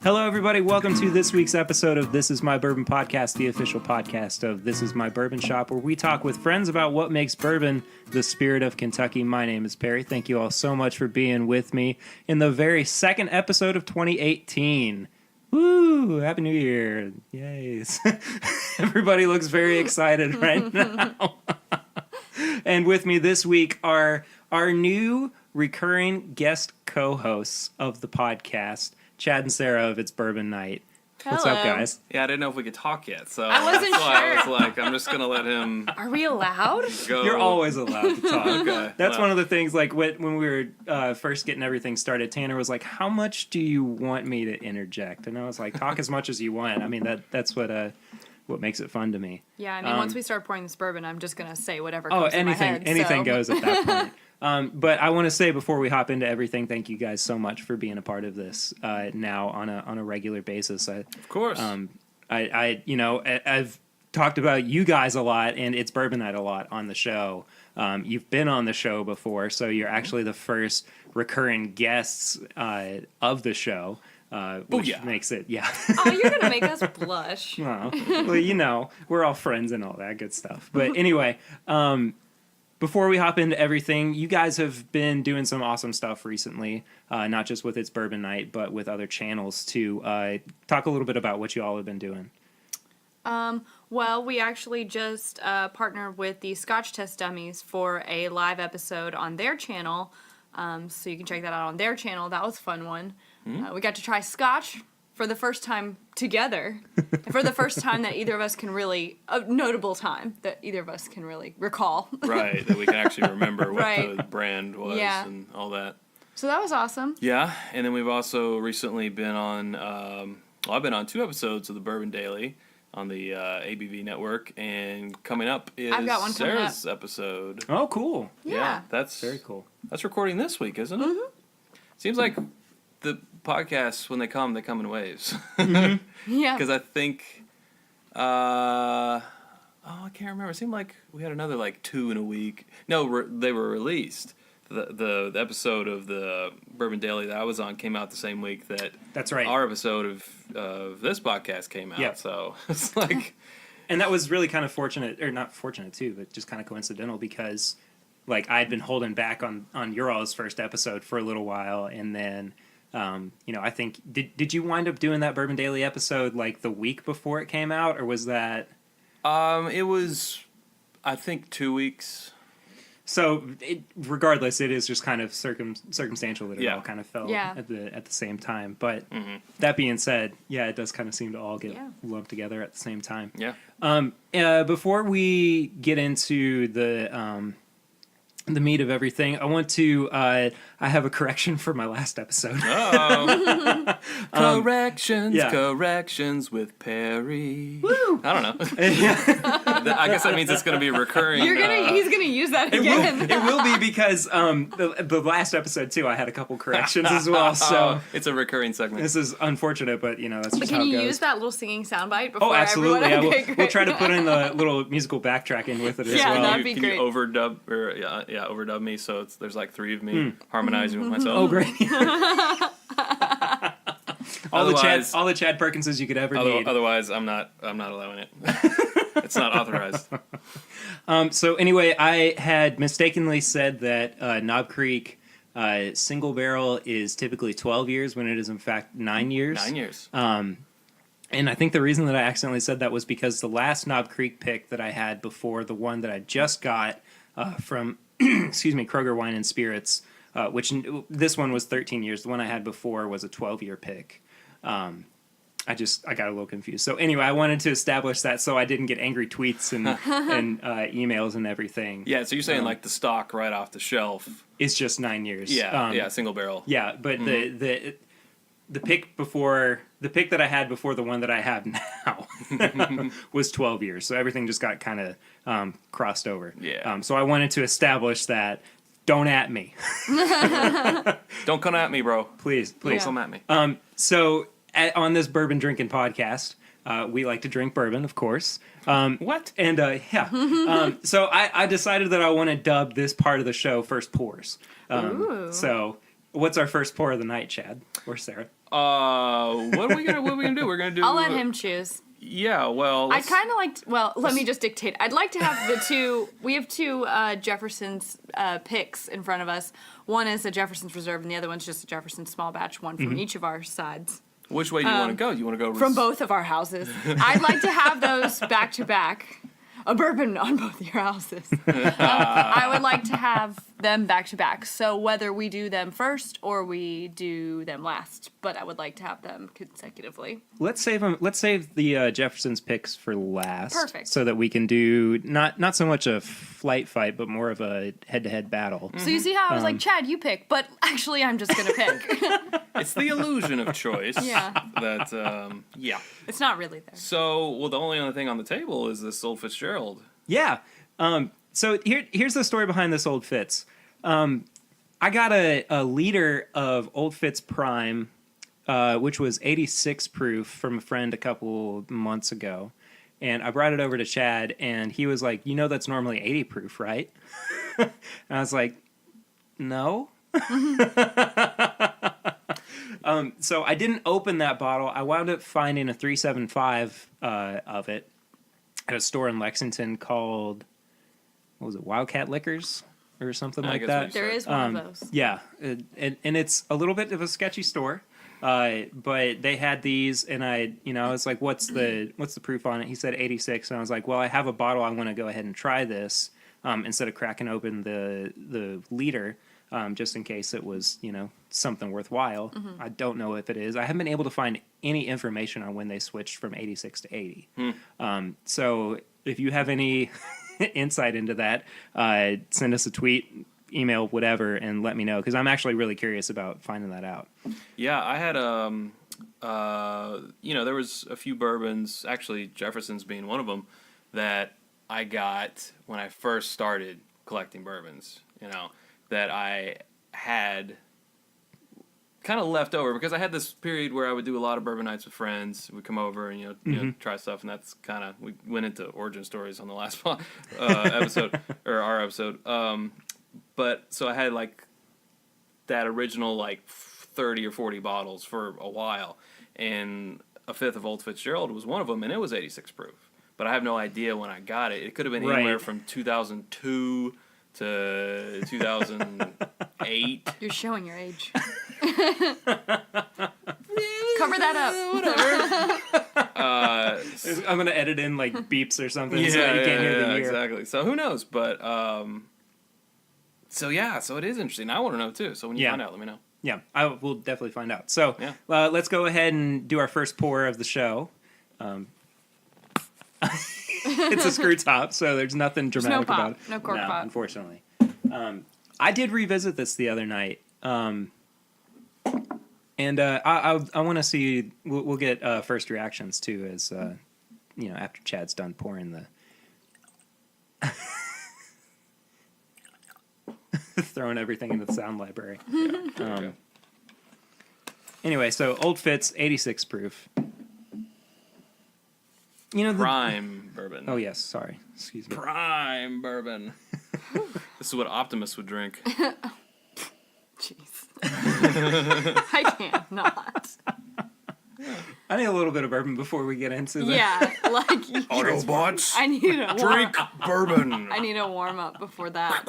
Hello, everybody. Welcome to this week's episode of This Is My Bourbon Podcast, the official podcast of This Is My Bourbon Shop, where we talk with friends about what makes bourbon the spirit of Kentucky. My name is Perry. Thank you all so much for being with me in the very second episode of 2018. Woo! Happy New Year. Yay. Everybody looks very excited right now. And with me this week are our new recurring guest co-hosts of the podcast, Chad and Sara of It's Bourbon Night. Hello. What's up, guys? Yeah, I didn't know if we could talk yet, so I wasn't that's why sure. I was like, I'm just gonna let him Are we allowed? go. You're always allowed to talk. Okay. That's well, one of the things, like, when we were first getting everything started, Tanner was like, how much do you want me to interject? And I was like, talk as much as you want. I mean, that's what makes it fun to me. Yeah, I mean, once we start pouring this bourbon, I'm just going to say whatever Oh, comes in my head. anything so. goes at that point. But I want to say before we hop into everything, thank you guys so much for being a part of this now on a regular basis. of course. I've talked about you guys a lot, and It's Bourbon Night a lot on the show. You've been on the show before, so you're actually the first recurring guests of the show, which makes it, Oh, you're going to make us blush. well, we're all friends and all that good stuff. But anyway, before we hop into everything, you guys have been doing some awesome stuff recently, not just with It's Bourbon Night, but with other channels too. Talk a little bit about what you all have been doing. Well, we actually just partnered with the Scotch Test Dummies for a live episode on their channel. So you can check that out on their channel. That was a fun one. We got to try Scotch for the first time together. And for the first time that either of us can really, a notable time that either of us can really recall. Right, that we can actually remember what Right. the brand was and all that. So that was awesome. Yeah, and then we've also recently been on, I've been on 2 episodes of the Bourbon Daily on the ABV network, and coming up is I've got one coming Sarah's episode. Oh, cool. Yeah. That's Very cool. That's recording this week, isn't it? Mm-hmm. Seems like the podcasts, when they come in waves. Yeah. Because I think, I can't remember. It seemed like we had another 2 in a week. No, they were released. The episode of the Bourbon Daily that I was on came out the same week that That's right. our episode of this podcast came out. Yeah. So it's like, And that was really kind of fortunate, or not fortunate too, but just kind of coincidental because, I'd been holding back on your all's first episode for a little while, and then, I think did you wind up doing that Bourbon Daily episode the week before it came out, or was that? it was, I think, 2 weeks. So regardless, it is just kind of circumstantial that it Yeah. all kind of fell Yeah. at the same time. But that being said, yeah, it does kind of seem to all get lumped together at the same time. Yeah. Before we get into the meat of everything, I want to I have a correction for my last episode. Uh-oh. Corrections, yeah. Corrections with Perry. Woo! I don't know. I guess that means it's going to be recurring. He's gonna use that again. It will be because the last episode too, I had a couple corrections as well. So it's a recurring segment. this is unfortunate, but that's But just can how it you goes. use that little singing soundbite before Oh, absolutely! everyone? Yeah, Okay, we'll try to great. put in the little musical backtracking with it as Yeah, well. that'd be Can great. you overdub overdub me so there's 3 of me harmonizing with myself? Oh, great! all Otherwise- the Chad Perkinses you could ever need. Otherwise, I'm not allowing it. It's not authorized. So anyway, I had mistakenly said that Knob Creek single barrel is typically 12 years when it is in fact 9 years. 9 years. And I think the reason that I accidentally said that was because the last Knob Creek pick that I had before the one that I just got from, Kroger Wine and Spirits, which this one was 13 years. The one I had before was a 12-year pick. I got a little confused. So anyway, I wanted to establish that so I didn't get angry tweets and emails and everything. Yeah, so you're saying the stock right off the shelf. It's just 9 years. Yeah, single barrel. Yeah, but the pick that I had before the one that I have now was 12 years. So everything just got kind of crossed over. Yeah. So I wanted to establish that. Don't at me. Don't come at me, bro. Please. Don't come at me. So on this bourbon drinking podcast, we like to drink bourbon, of course. What? And so I decided that I want to dub this part of the show First Pours. Ooh. So what's our first pour of the night, Chad or Sarah? What are we gonna do? We're gonna do. I'll let him choose. Yeah, well, I'd kind of like to, well, let me just dictate. I'd like to have the two, we have two Jefferson's picks in front of us. One is a Jefferson's Reserve, and the other one's just a Jefferson small batch, one from each of our sides. Which way do you want to go? Do you want to go From both of our houses. I'd like to have those back to back. A bourbon on both of your houses. I would like to have them back to back. So whether we do them first or we do them last, but I would like to have them consecutively. Let's save them. Let's save the Jefferson's picks for last. Perfect. So that we can do not so much a flight fight, but more of a head-to-head battle. So you see how I was like, Chad, you pick, but actually I'm just gonna pick. It's the illusion of choice. Yeah. That, yeah. It's not really there. So, well, the only other thing on the table is this old Fitzgerald. Yeah. So here's the story behind this Old Fitz. I got a liter of Old Fitz Prime, which was 86 proof from a friend a couple months ago. And I brought it over to Chad, and he was like, that's normally 80 proof, right? And I was like, no. So I didn't open that bottle. I wound up finding a 375 of it at a store in Lexington called, what was it, Wildcat Liquors or something like that. There is one of those. Yeah, and it's a little bit of a sketchy store, but they had these, and I was like, what's the proof on it? He said 86, and I was like, well, I have a bottle. I want to go ahead and try this instead of cracking open the liter. Just in case it was, something worthwhile. Mm-hmm. I don't know if it is. I haven't been able to find any information on when they switched from 86 to 80. So if you have any insight into that, send us a tweet, email, whatever, and let me know, because I'm actually really curious about finding that out. Yeah, I had, there was a few bourbons, actually Jefferson's being one of them, that I got when I first started collecting bourbons, that I had kind of left over, because I had this period where I would do a lot of bourbon nights with friends. We'd come over and try stuff, and that's kind of, we went into origin stories on the last episode or our episode. But so I had like that original like 30 or 40 bottles for a while, and a fifth of Old Fitzgerald was one of them, and it was 86 proof. But I have no idea when I got it. It could have been anywhere from 2002 to 2008. You're showing your age. Cover that up. Whatever. I'm gonna edit in like beeps or something so that you can't hear the year. Exactly. So who knows? But so it is interesting. I want to know too. So when you find out, let me know. Yeah, I will definitely find out. So let's go ahead and do our first pour of the show. It's a screw top, so there's nothing dramatic about it. No cork pop. Unfortunately. I did revisit this the other night, and I want to see. We'll get first reactions too, as after Chad's done pouring the throwing everything into the sound library. Anyway, so Old Fitz, 86 proof. Prime bourbon. Oh, yes. Sorry. Excuse me. Prime bourbon. This is what Optimus would drink. Jeez. I can't not. I need a little bit of bourbon before we get into the... Yeah, like... Autobots, I need a drink bourbon. I need a warm-up before that.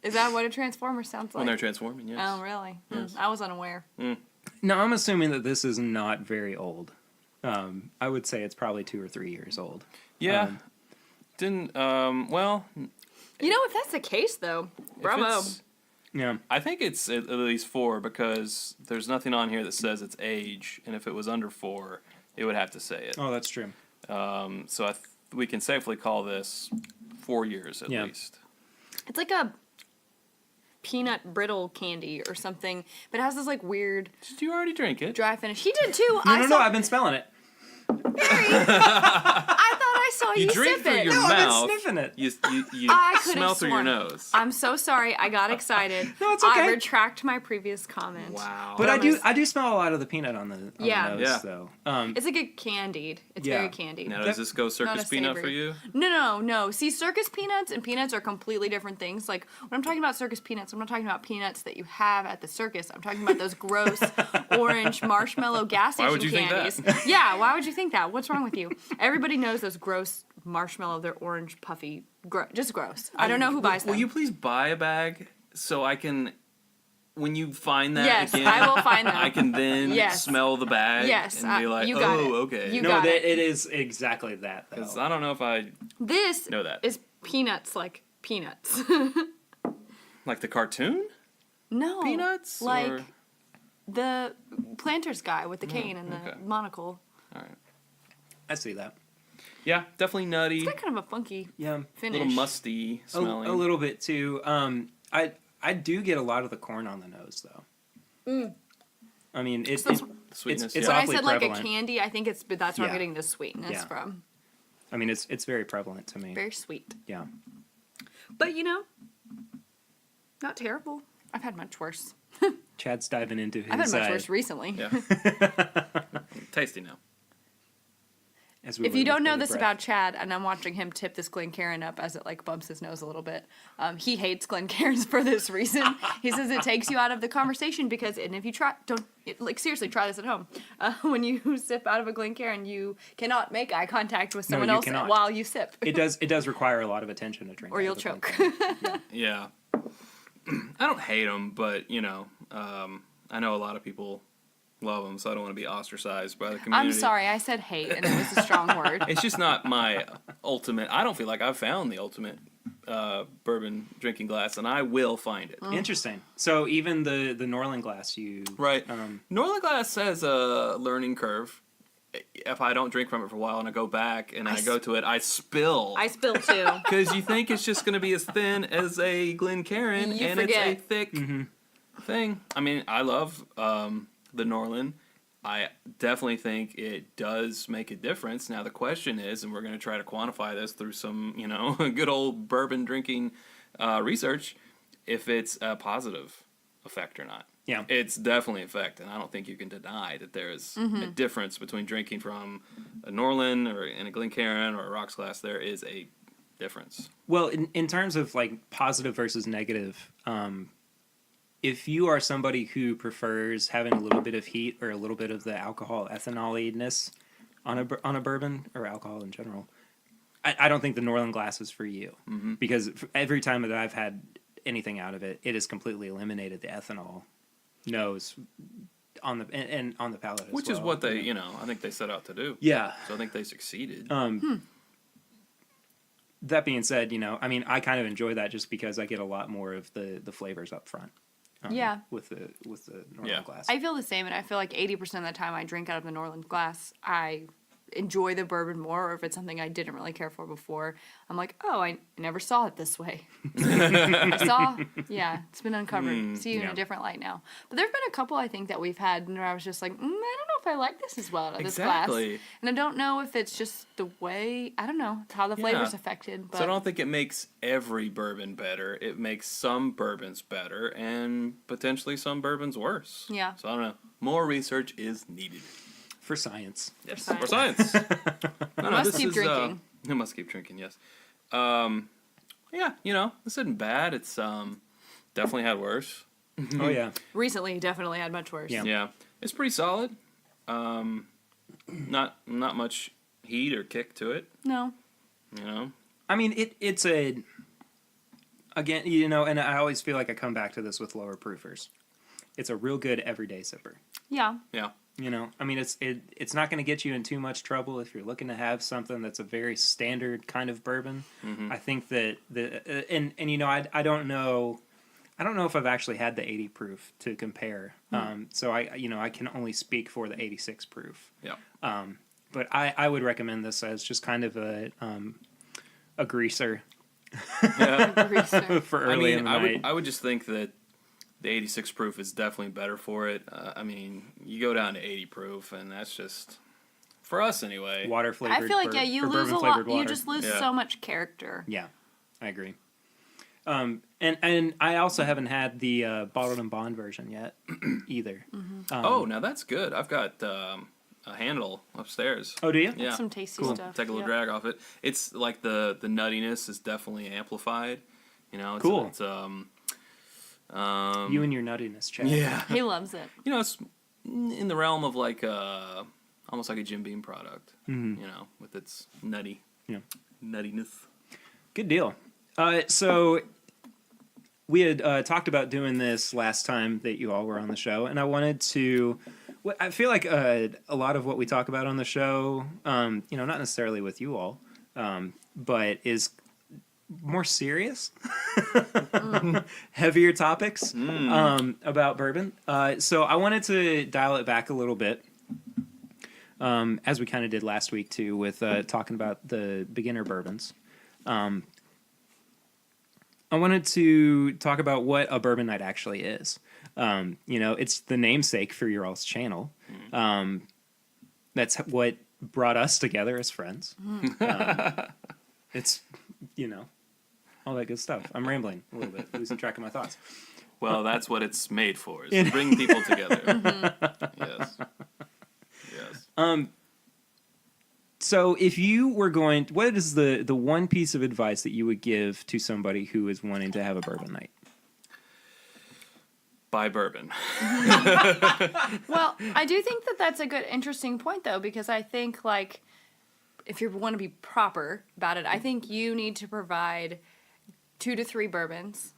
Is that what a Transformer sounds like? When they're transforming, yes. Oh, really? Yes. I was unaware. No, I'm assuming that this is not very old. I would say it's probably 2 or 3 years old. Yeah. Well... if that's the case, though, bravo. Yeah. I think it's at least 4, because there's nothing on here that says its age, and if it was under 4, it would have to say it. Oh, that's true. So we can safely call this 4 years at least. It's like a peanut brittle candy or something, but it has this like weird... Did you already drink it? Dry finish. He did too. No, I've been spelling it. Barry, I thought I I saw you drink sip through it. your No, I've been mouth. sniffing it. You I could've smell through your sworn. nose. I'm so sorry. I got excited. No, it's okay. I retract my previous comment. Wow. But I'm I do smell a lot of the peanut on the Yeah. nose, Yeah. though. It's like a candied. It's Yeah. very candied. Now, does this go Not circus a peanut savory. for you? No. See, circus peanuts and peanuts are completely different things. Like, when I'm talking about circus peanuts, I'm not talking about peanuts that you have at the circus. I'm talking about those gross orange marshmallow gas Why station would you think candies. that? Yeah, why would you think that? What's wrong with you? Everybody knows those gross marshmallow, they're orange, puffy, just gross. I don't know who buys them. Will you please buy a bag so I can, when you find that Yes, again, I will find them. I can then Yes. smell the bag Yes, and be like, you got it. okay. You no, got it is exactly that, though. Because I don't know if I This know that. is peanuts like peanuts. Like the cartoon No. peanuts? Like or? the planter's guy with the cane and the okay. monocle. All right. I see that. Yeah, definitely nutty. It's got kind of a funky Yeah. A finish. little musty smelling. A little bit, too. I do get a lot of the corn on the nose, though. I mean, So that's- Sweetness, it's when I awfully said like prevalent. a candy, I think that's where I'm Yeah. getting the sweetness Yeah. from. I mean, it's very prevalent to me. Very sweet. Yeah. But not terrible. I've had much worse. Chad's diving into his. I've had much worse recently. Yeah. Tasty now. as we If you wait don't with know bated this breath. about Chad, and I'm watching him tip this Glencairn up as it like bumps his nose a little bit, he hates Glencairns for this reason. He says it takes you out of the conversation because, and if you seriously try this at home. When you sip out of a Glencairn, you cannot make eye contact with someone you else cannot. while you sip, It does require a lot of attention to drink. or out you'll of a choke. Glencairn. Yeah. I don't hate them, but, I know a lot of people love them, so I don't want to be ostracized by the community. I'm sorry, I said hate, and it was a strong word. It's just not my ultimate. I don't feel like I've found the ultimate bourbon drinking glass, and I will find it. Interesting. So even the Norland glass, Right. Um, Norland glass has a learning curve. If I don't drink from it for a while and I go back and I go to it, I spill. I spilled too. Because you think it's just going to be as thin as a Glencairn, You and forget. it's a thick thing. I mean, I love the Norland. I definitely think it does make a difference. Now the question is, and we're going to try to quantify this through some, good old bourbon drinking research, if it's a positive effect or not. Yeah. It's definitely an effect, and I don't think you can deny that there's a difference between drinking from a Norland or in a Glencairn or a rocks glass. There is a difference. Well, in terms of like positive versus negative, if you are somebody who prefers having a little bit of heat or a little bit of the alcohol ethanol-ness on a bourbon or alcohol in general, I don't think the Norland glass is for you, because every time that I've had anything out of it, it has completely eliminated the ethanol nose on the and on the palate as Which well. is what they, I think they set out to do. Yeah. So I think they succeeded. That being said, I mean, I kind of enjoy that just because I get a lot more of the flavors up front. Yeah. With the Norland Yeah. glass. I feel the same, and I feel like 80% of the time I drink out of the Norland glass, I enjoy the bourbon more, or if it's something I didn't really care for before, I'm like, oh, I never saw it this way. It's been uncovered. See you in yeah. a different light now. But there have been a couple, I think, that we've had where I was just like, I don't know if I like this as well out of this glass. Exactly. And I don't know if it's just the way, I don't know, how the flavor's Yeah. affected. But So I don't think it makes every bourbon better. It makes some bourbons better and potentially some bourbons worse. Yeah. So I don't know. More research is needed. For science. Yes. science. For science. No, must this keep is, drinking. I must keep drinking, yes. Yeah, this isn't bad. It's definitely had worse. Oh, yeah. recently definitely had much worse. Yeah. Yeah. It's pretty solid. Not much heat or kick to it, No. I mean, it's a... Again, and I always feel like I come back to this with lower proofers. It's a real good everyday sipper. Yeah. Yeah. I mean, it's not going to get you in too much trouble if you're looking to have something that's a very standard kind of bourbon. I think that I don't know if I've actually had the 80 proof to compare. So I can only speak for the 86 proof. Yeah. But I would recommend this as just kind of a greaser Greaser. for early in the night. I would just think that the 86 proof is definitely better for it. I mean, you go down to 80 proof, and that's just for us anyway. Water flavored. I feel like you lose a lot. You just lose Yeah. so much character. Yeah, I agree. And I also haven't had the bottled and bond version yet either. Oh, now that's good. I've got a handle upstairs. Oh, do you? Yeah. Some tasty Cool. stuff. Take a little drag off it. It's like the nuttiness is definitely amplified. You know, it's, Cool. It's, You and your nuttiness, Chad. yeah. He loves it. You know, it's in the realm of like almost like a Jim Beam product. Mm-hmm. You know, with its nuttiness. Good deal. So we had talked about doing this last time that you all were on the show, and I wanted to. I feel like a lot of what we talk about on the show, not necessarily with you all, but is more serious, heavier topics about bourbon. So I wanted to dial it back a little bit, as we kind of did last week too, with talking about the beginner bourbons. I wanted to talk about what a bourbon night actually is. It's the namesake for your all's channel. That's what brought us together as friends. It's, all that good stuff. I'm rambling a little bit, losing track of my thoughts. Well, that's what it's made for, is to bring people together. Yes. So if you were what is the one piece of advice that you would give to somebody who is wanting to have a bourbon night? Buy bourbon. Well, I do think that that's a good, interesting point, though, because I think, like, if you want to be proper about it, I think you need to provide 2 to 3 bourbons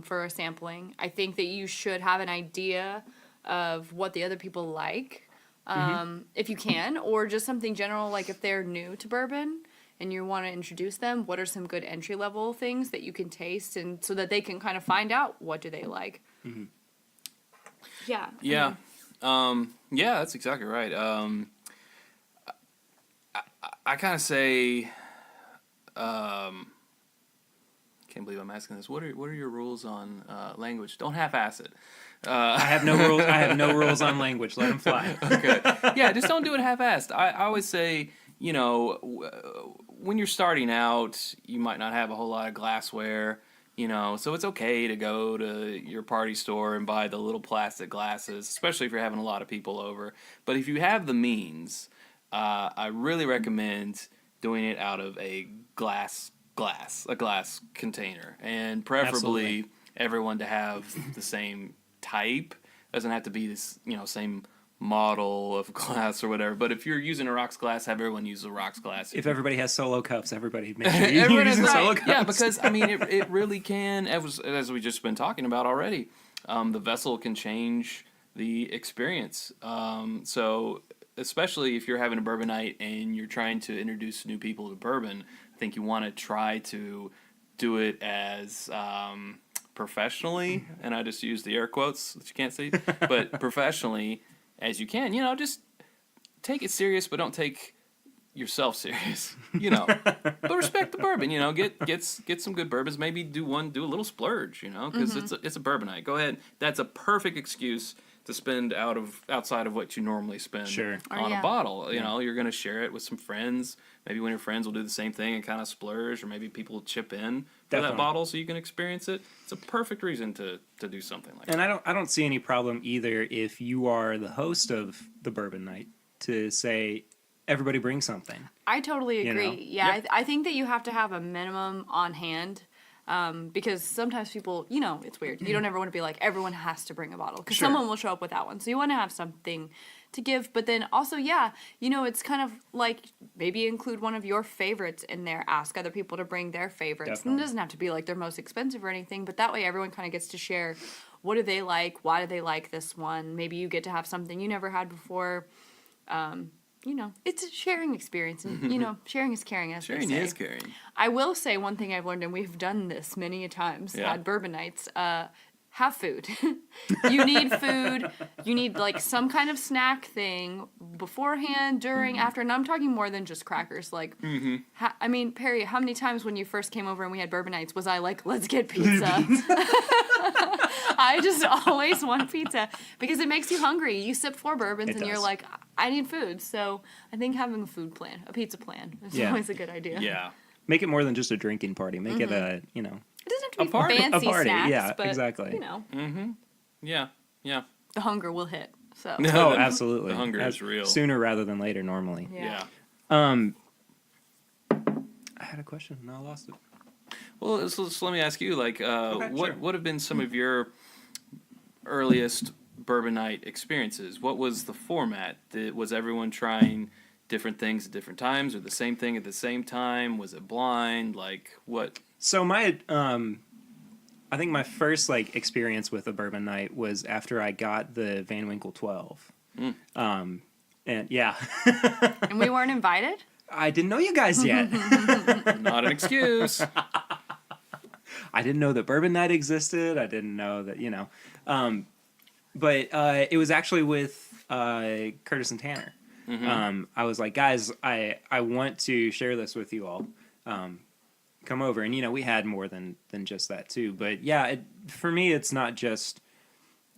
for a sampling. I think that you should have an idea of what the other people like, if you can, or just something general, like if they're new to bourbon and you want to introduce them, what are some good entry-level things that you can taste, and so that they can kind of find out what do they like. Mm-hmm. Yeah. Yeah. Yeah, that's exactly right. I kind of say, can't believe I'm asking this. What are your rules on language? Don't half-ass it. I have no rules. I have no rules on language. Let them fly. Okay. Yeah, just don't do it half-assed. I always say, when you're starting out, you might not have a whole lot of glassware. So it's okay to go to your party store and buy the little plastic glasses, especially if you're having a lot of people over. But if you have the means, I really recommend doing it out of a glass container, and preferably everyone to have the same type. Doesn't have to be this, same model of glass or whatever. But if you're using a rocks glass, have everyone use a rocks glass. If everybody has solo cups, everybody make sure you're using solo cups. Yeah, because it really can, as we just been talking about already, the vessel can change the experience. So especially if you're having a bourbon night and you're trying to introduce new people to bourbon, I think you want to try to do it as professionally, and I just use the air quotes that you can't see, but professionally as you can. Just take it serious, but don't take yourself serious. But respect the bourbon. Get some good bourbons. Maybe do a little splurge. Because it's a bourbon night. Go ahead. That's a perfect excuse to spend outside of what you normally spend on a bottle. You're going to share it with some friends. Maybe one of your friends will do the same thing and kind of splurge, or maybe people will chip in for that bottle so you can experience it. It's a perfect reason to do something like that. And I don't see any problem either if you are the host of the bourbon night to say everybody bring something. I totally agree. Yeah, Yep. I think that you have to have a minimum on hand. Because sometimes people, it's weird. You don't ever want to be like, everyone has to bring a bottle. Because someone will show up without one. So you want to have something to give. But then also, it's kind of like maybe include one of your favorites in there. Ask other people to bring their favorites. And it doesn't have to be like their most expensive or anything. But that way everyone kind of gets to share, what do they like? Why do they like this one? Maybe you get to have something you never had before. It's a sharing experience, and, sharing is caring, as they say. Sharing is caring. I will say one thing I've learned, and we've done this many a times, had bourbon nights, have food. You need food. You need, some kind of snack thing beforehand, during, after, and I'm talking more than just crackers. Perry, how many times when you first came over and we had bourbon nights was I like, let's get pizza? I just always want pizza because it makes you hungry. You sip 4 bourbons and you're like, I need food. So I think having a food plan, a pizza plan, is Yeah. always a good idea. Yeah. Make it more than just a drinking party. Make it a, It doesn't have to A be party. fancy A party, snacks, yeah, but exactly. you know, Yeah. Yeah. the hunger will hit. So Oh, absolutely. The hunger is real. Sooner rather than later, normally. Yeah. Yeah. I had a question and I lost it. Well, so let me ask you, like, Okay, sure. what have been some of your earliest bourbon night experiences? What was the format? Was everyone trying different things at different times, or the same thing at the same time? Was it blind? Like, what? So my, I think my first like experience with a bourbon night was after I got the Van Winkle 12. And yeah, And we weren't invited? I didn't know you guys yet. Not an excuse. I didn't know that bourbon night existed. I didn't know that, but it was actually with Curtis and Tanner. I was like, guys, I want to share this with you all. Come over. And, we had more than just that too. But yeah, for me, it's not just,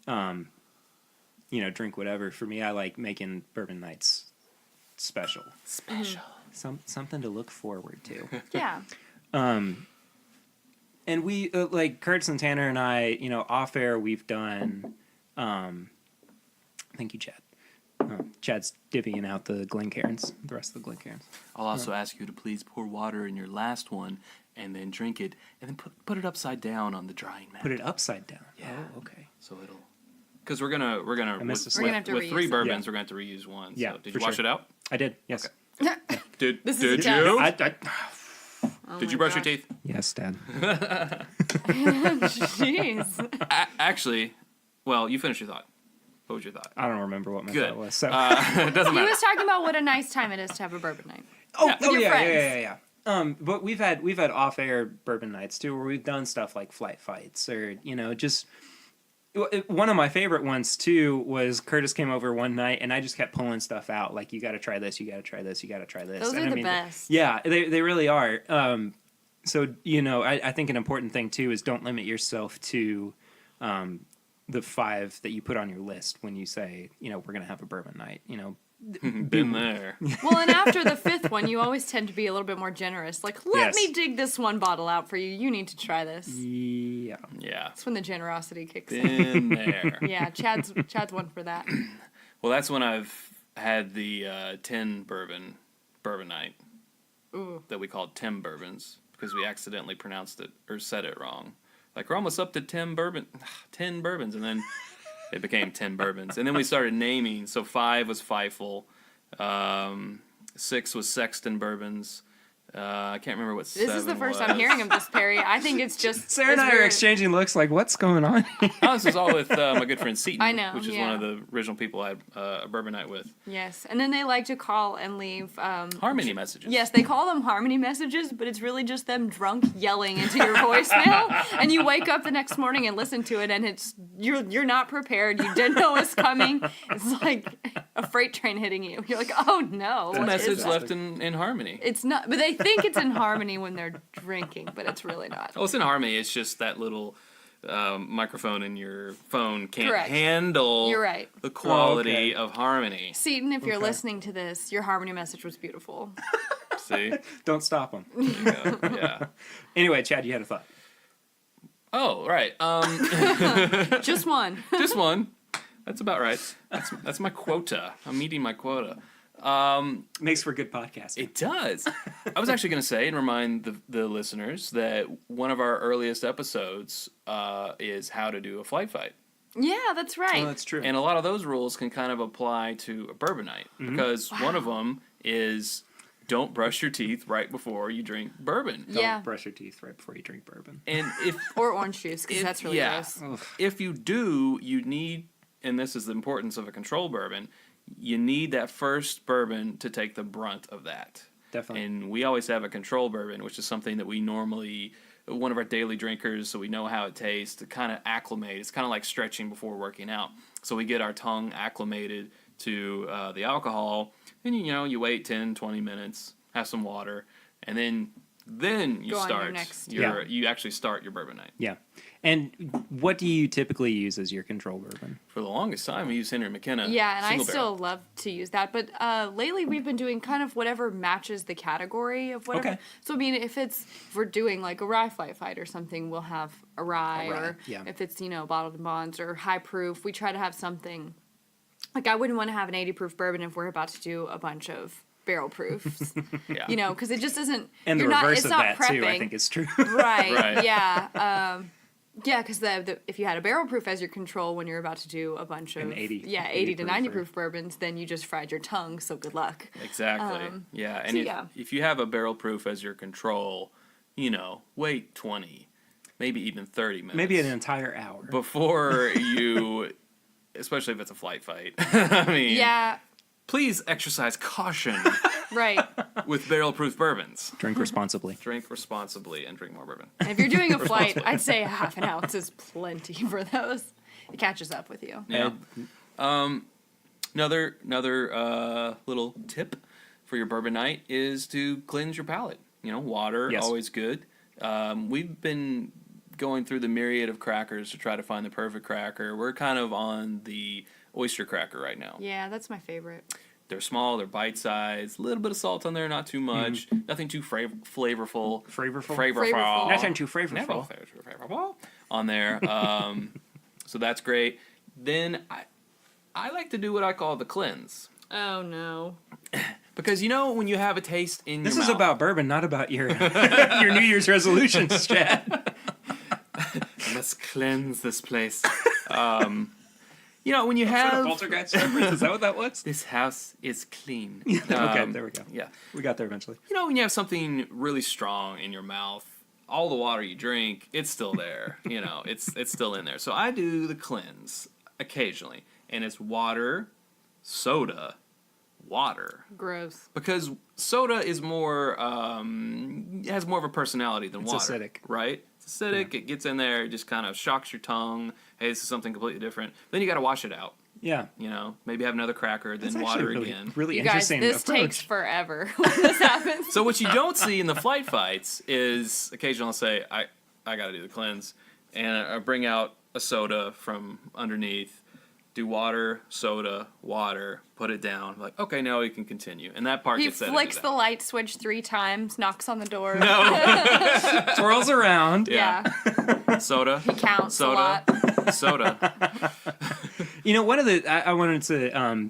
drink whatever. For me, I like making bourbon nights special. Something to look forward to. Yeah. And we, like Curtis and Tanner and I, off air, we've done, thank you, Chad. Chad's divvying out the Glencairns, the rest of the Glencairns. I'll also ask you to please pour water in your last one, and then drink it, and then put it upside down on the drying mat. Put it upside down. Yeah. Oh, okay. So it'll, because we're gonna missed a with, step. We're gonna have to with reuse 3 it. bourbons, Yeah. we're gonna have to reuse one. Yeah, So did for you wash sure. it out? I did. Yes. Did This is did a test. you? Oh Did my you brush your gosh. teeth? Yes, Dad. Jeez. Actually, well, you finished your thought. What was your thought? I don't remember what my Good. thought was. So. It doesn't He matter. was talking about what a nice time it is to have a bourbon night. Oh, your yeah, friends. yeah. But we've had off air bourbon nights too, where we've done stuff like flight fights or just. One of my favorite ones too was Curtis came over one night and I just kept pulling stuff out like, you got to try this, you got to try this, you got to try this. Those And are I the mean, best. Yeah, they really are. So I think an important thing too is don't limit yourself to the 5 that you put on your list when you say we're gonna have a bourbon night. Been there. Well, and after the 5th one, you always tend to be a little bit more generous. Like, let Yes. me dig this one bottle out for you. You need to try this. Yeah. Yeah. That's when the generosity kicks in. Been there. Yeah, Chad's one for that. Well, that's when I've had the 10 bourbon night Ooh. that we called 10 bourbons because we accidentally pronounced it or said it wrong. Like, we're almost up to 10 bourbons, and then it became 10 bourbons. And then we started naming. So 5 was Fifel, 6 was Sexton bourbons. I can't remember what This 7 is the first was. I'm hearing of this, Perry. I think it's just Sarah and it's I are weird. exchanging looks like, what's going on? Oh, this is all with my good friend Seaton, I know, which is yeah. one of the original people I had a bourbon night with. Yes, and then they like to call and leave Harmony messages. Yes, they call them harmony messages, but it's really just them drunk yelling into your voicemail, and you wake up the next morning and listen to it, and it's you're not prepared. You didn't know it's coming. It's like a freight train hitting you. You're like, oh no, The what is message that? left in harmony. It's not, but they think it's in harmony when they're drinking, but it's really not. Oh, it's in harmony. It's just that little microphone in your phone can't Correct. handle You're right. the quality okay. of harmony. Seaton, if you're Okay. listening to this, your harmony message was beautiful. See? Don't stop them. There you go. Yeah. Anyway, Chad, you had a thought. Oh, right. Just one. This one. That's about right. That's my quota. I'm meeting my quota. Makes for good podcasting. It does. I was actually going to say and remind the listeners that one of our earliest episodes is how to do a flight fight. Yeah, that's right. Oh, that's true. And a lot of those rules can kind of apply to a bourbon night because one of them is don't brush your teeth right before you drink bourbon. Don't yeah. brush your teeth right before you drink bourbon. And if Or orange juice, because If- that's really yeah. gross. if you do, you need, and this is the importance of a control bourbon, you need that first bourbon to take the brunt of that. Definitely. And we always have a control bourbon, which is something that we normally, one of our daily drinkers, so we know how it tastes, to kind of acclimate. It's kind of like stretching before working out. So we get our tongue acclimated to the alcohol, and you wait 10, 20 minutes, have some water, and then then you Go on your start next- you actually start your bourbon night. Yeah. And what do you typically use as your control bourbon? For the longest time, we used Henry McKenna. Yeah, and I single still barrel. love to use that. But lately we've been doing kind of whatever matches the category of whatever. Okay. So, I mean, if we're doing like a rye fight or something, we'll have a rye. A rye, Or yeah. if it's, bottled in bonds or high proof, we try to have something. Like, I wouldn't want to have an 80 proof bourbon if we're about to do a bunch of barrel proofs. Yeah. Because it just isn't. And the you're not, reverse it's of not that, prepping. too, I think is true. Right. Right. Yeah. Yeah, because if you had a barrel proof as your control when you're about to do a bunch of An 80 80 to proof 90 or- proof bourbons, then you just fried your tongue. So good luck. Exactly. Yeah, and so if, yeah. if you have a barrel proof as your control, wait 20, maybe even 30 minutes. Maybe an entire hour. before you, especially if it's a flight fight. I mean, Yeah. please exercise caution Right. with barrel proof bourbons. Drink responsibly. Drink responsibly and drink more bourbon. And if you're doing a flight, I'd say a half an ounce is plenty for those. It catches up with you. Yeah. Another little tip for your bourbon night is to cleanse your palate. Water, Yes. always good. We've been going through the myriad of crackers to try to find the perfect cracker. We're kind of on the oyster cracker right now. Yeah, that's my favorite. They're small, they're bite-sized, a little bit of salt on there, not too much, nothing too flavorful. Flavorful. Nothing too flavorful. Never flavorful on there. So that's great. Then I like to do what I call the cleanse. Oh, no. Because when you have a taste in This your is mouth. about bourbon, not about your your New Year's resolutions, Chad. Let's cleanse this place. When you have poltergeist reference, is that what that was? this house is clean. Okay, there we go. Yeah. We got there eventually. When you have something really strong in your mouth, all the water you drink, it's still there. It's still in there. So I do the cleanse occasionally, and it's water, soda, water. Gross. Because soda is more has more of a personality than It's water. acidic. Right? It's acidic. It gets in there. It just kind of shocks your tongue. Hey, this is something completely different. Then you got to wash it out. Yeah. Maybe have another cracker, then That's water actually again. really You guys, interesting this approach. takes forever when this happens. So what you don't see in the flight fights is occasionally I'll say, I got to do the cleanse. And I bring out a soda from underneath, do water, soda, water, put it down. Like, okay, now we can continue. And that part He gets edited flicks the out. light switch 3 times, knocks on the door. No. Twirls around. Yeah. Soda. He counts Soda. a lot. Soda. One of the I wanted to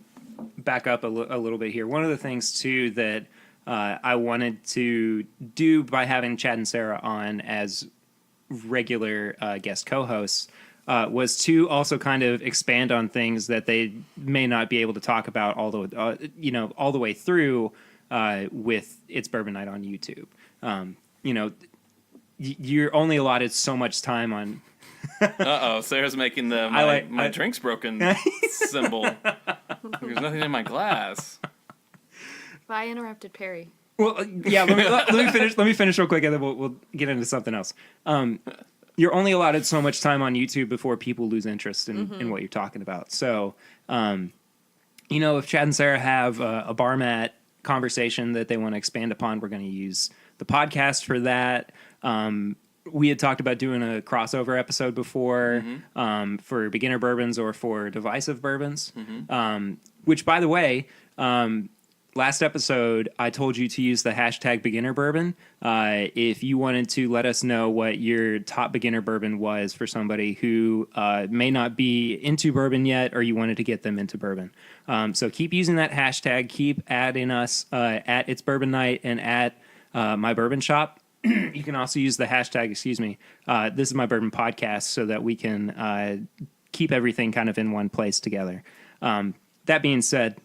back up a little bit here. One of the things too that I wanted to do by having Chad and Sara on as regular guest co-hosts was to also kind of expand on things that they may not be able to talk about all the way through with It's Bourbon Night on YouTube. You're only allotted so much time on. Uh-oh, Sarah's making the my drink's broken symbol. There's nothing in my glass. But I interrupted Perry. Well, yeah. Let me finish. Let me finish real quick, and then we'll get into something else. You're only allotted so much time on YouTube before people lose interest in what you're talking about. So, if Chad and Sara have a bar mat conversation that they want to expand upon, we're going to use the podcast for that. We had talked about doing a crossover episode before for beginner bourbons or for divisive bourbons, which, by the way, last episode, I told you to use the hashtag beginner bourbon if you wanted to let us know what your top beginner bourbon was for somebody who may not be into bourbon yet, or you wanted to get them into bourbon. So keep using that hashtag. Keep adding us at It's Bourbon Night and at My Bourbon Shop. You can also use the hashtag, This is My Bourbon Podcast, so that we can keep everything kind of in one place together. That being said,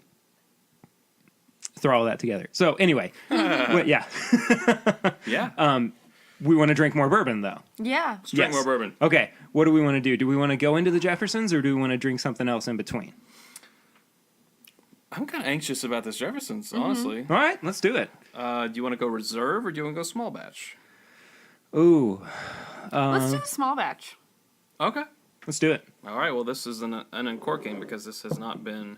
throw all that together. So anyway, yeah. Yeah. We want to drink more bourbon, though. Yeah. Let's drink more bourbon. Okay, what do we want to do? Do we want to go into the Jeffersons, or do we want to drink something else in between? I'm kind of anxious about this Jefferson's, honestly. All right, let's do it. Do you want to go reserve or do you want to go small batch? Ooh, Let's do a small batch. Okay. let's do it. All right. Well, this is an uncorking because this has not been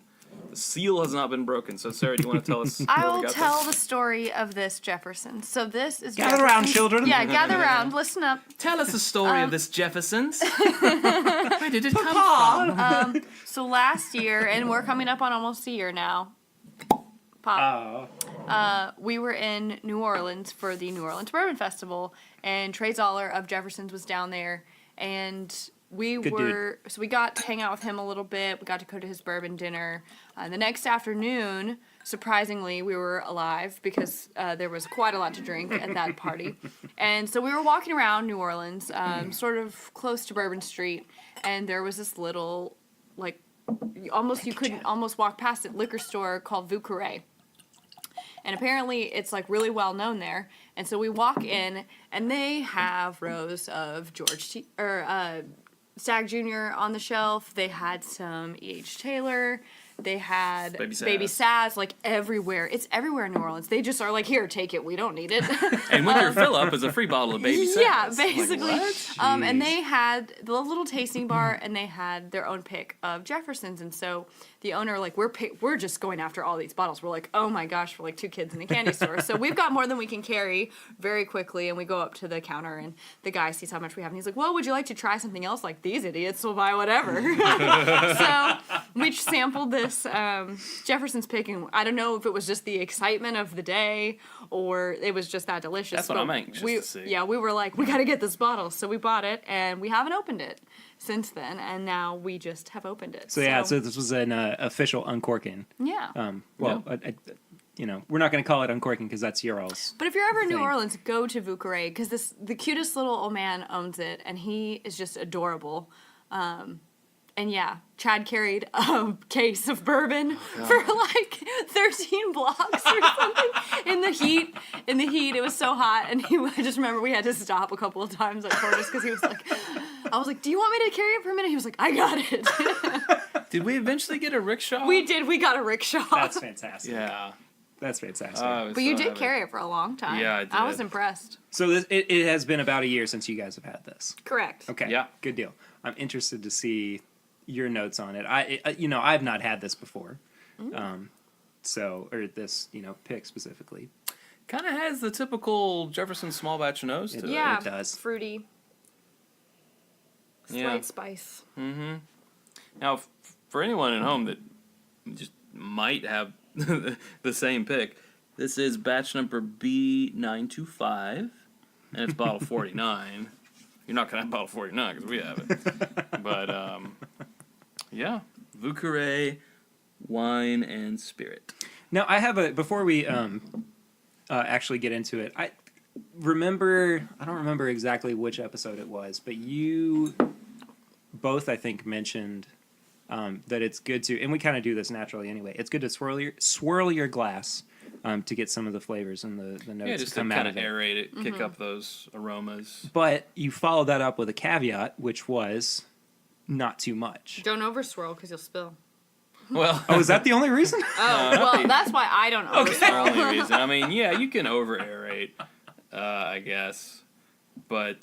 The seal has not been broken. So, Sarah, do you want to tell us? I where we will got tell this? the story of this Jefferson. So this is Gather around, Jefferson's- children. Yeah, gather around. Listen up. Tell us the story of this Jefferson's. Where did it come from? So last year, and we're coming up on almost a year now. Pop. Oh. We were in New Orleans for the New Orleans Bourbon Festival, and Trey Zoller of Jefferson's was down there, and we got to hang out with him a little bit. We got to go to his bourbon dinner. The next afternoon, surprisingly, we were alive because there was quite a lot to drink at that party. And so we were walking around New Orleans, sort of close to Bourbon Street, and there was this little, like, you couldn't almost walk past it, liquor store called Vieux Carré. And apparently it's like really well known there. And so we walk in, and they have rows of Stagg Jr. on the shelf. They had some E.H. Taylor. They had Baby Saz, like everywhere. It's everywhere in New Orleans. They just are like, here, take it. We don't need it. And with your fill up is a free bottle of Baby Saz. Yeah, basically. Like, what? And they had the little tasting bar, and they had their own pick of Jefferson's. And so the owner, like, we're just going after all these bottles. We're like, oh my gosh, we're like two kids in a candy store. So we've got more than we can carry very quickly. And we go up to the counter, and the guy sees how much we have. And he's like, well, would you like to try something else? Like, these idiots will buy whatever. So we sampled this Jefferson's pick, and I don't know if it was just the excitement of the day or it was just that delicious. That's what I'm anxious to see. Yeah, we were like, we got to get this bottle. So we bought it, and we haven't opened it since then, and now we just have opened it. So this was an official uncorking. Yeah. We're not going to call it uncorking because that's your all's. But if you're ever in New thing. Orleans, go to Vieux Carré, because the cutest little old man owns it, and he is just adorable. And yeah, Chad carried a case of bourbon for like 13 blocks or something in the heat. It was so hot, and I just remember we had to stop a couple of times at corners because he was like, I was like, do you want me to carry it for a minute? He was like, I got it. Did we eventually get a rickshaw? We did. We got a rickshaw. That's fantastic. Yeah. That's fantastic. But you did carry it for a long time. Yeah, I did. I was impressed. So it has been about a year since you guys have had this. Correct. Okay. Yeah. Good deal. I'm interested to see your notes on it. I've not had this before. Or this, pick specifically. Kind of has the typical Jefferson small batch nose to it. Yeah, It does. fruity. Slight Yeah. spice. Mm-hmm. Now, for anyone at home that just might have the same pick, this is batch number B925, and it's bottle 49. You're not going to have bottle 49 because we have it. But, yeah, Vieux Carré, wine and spirit. Now, I have before we actually get into it, I don't remember exactly which episode it was, but you both, I think, mentioned that it's good to, and we kind of do this naturally anyway, it's good to swirl your glass to get some of the flavors and the notes Yeah, just come to out kind of of it. aerate it, kick up those aromas. But you followed that up with a caveat, which was not too much. Don't over swirl because you'll spill. Well, Oh, is that the only reason? Well, that's why I don't over that's the swirl. only reason. I mean, yeah, you can over aerate, I guess, but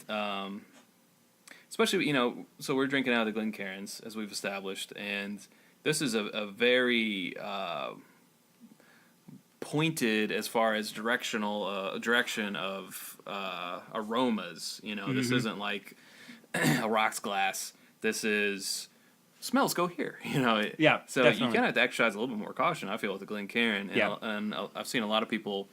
especially so we're drinking out of the Glencairns as we've established, and this is a very pointed as far as direction of aromas. This isn't like a rocks glass. This is smells go here. Yeah, So definitely. you kind of have to exercise a little bit more caution, I feel, with the Glencairn. And, Yeah. and I've seen a lot of people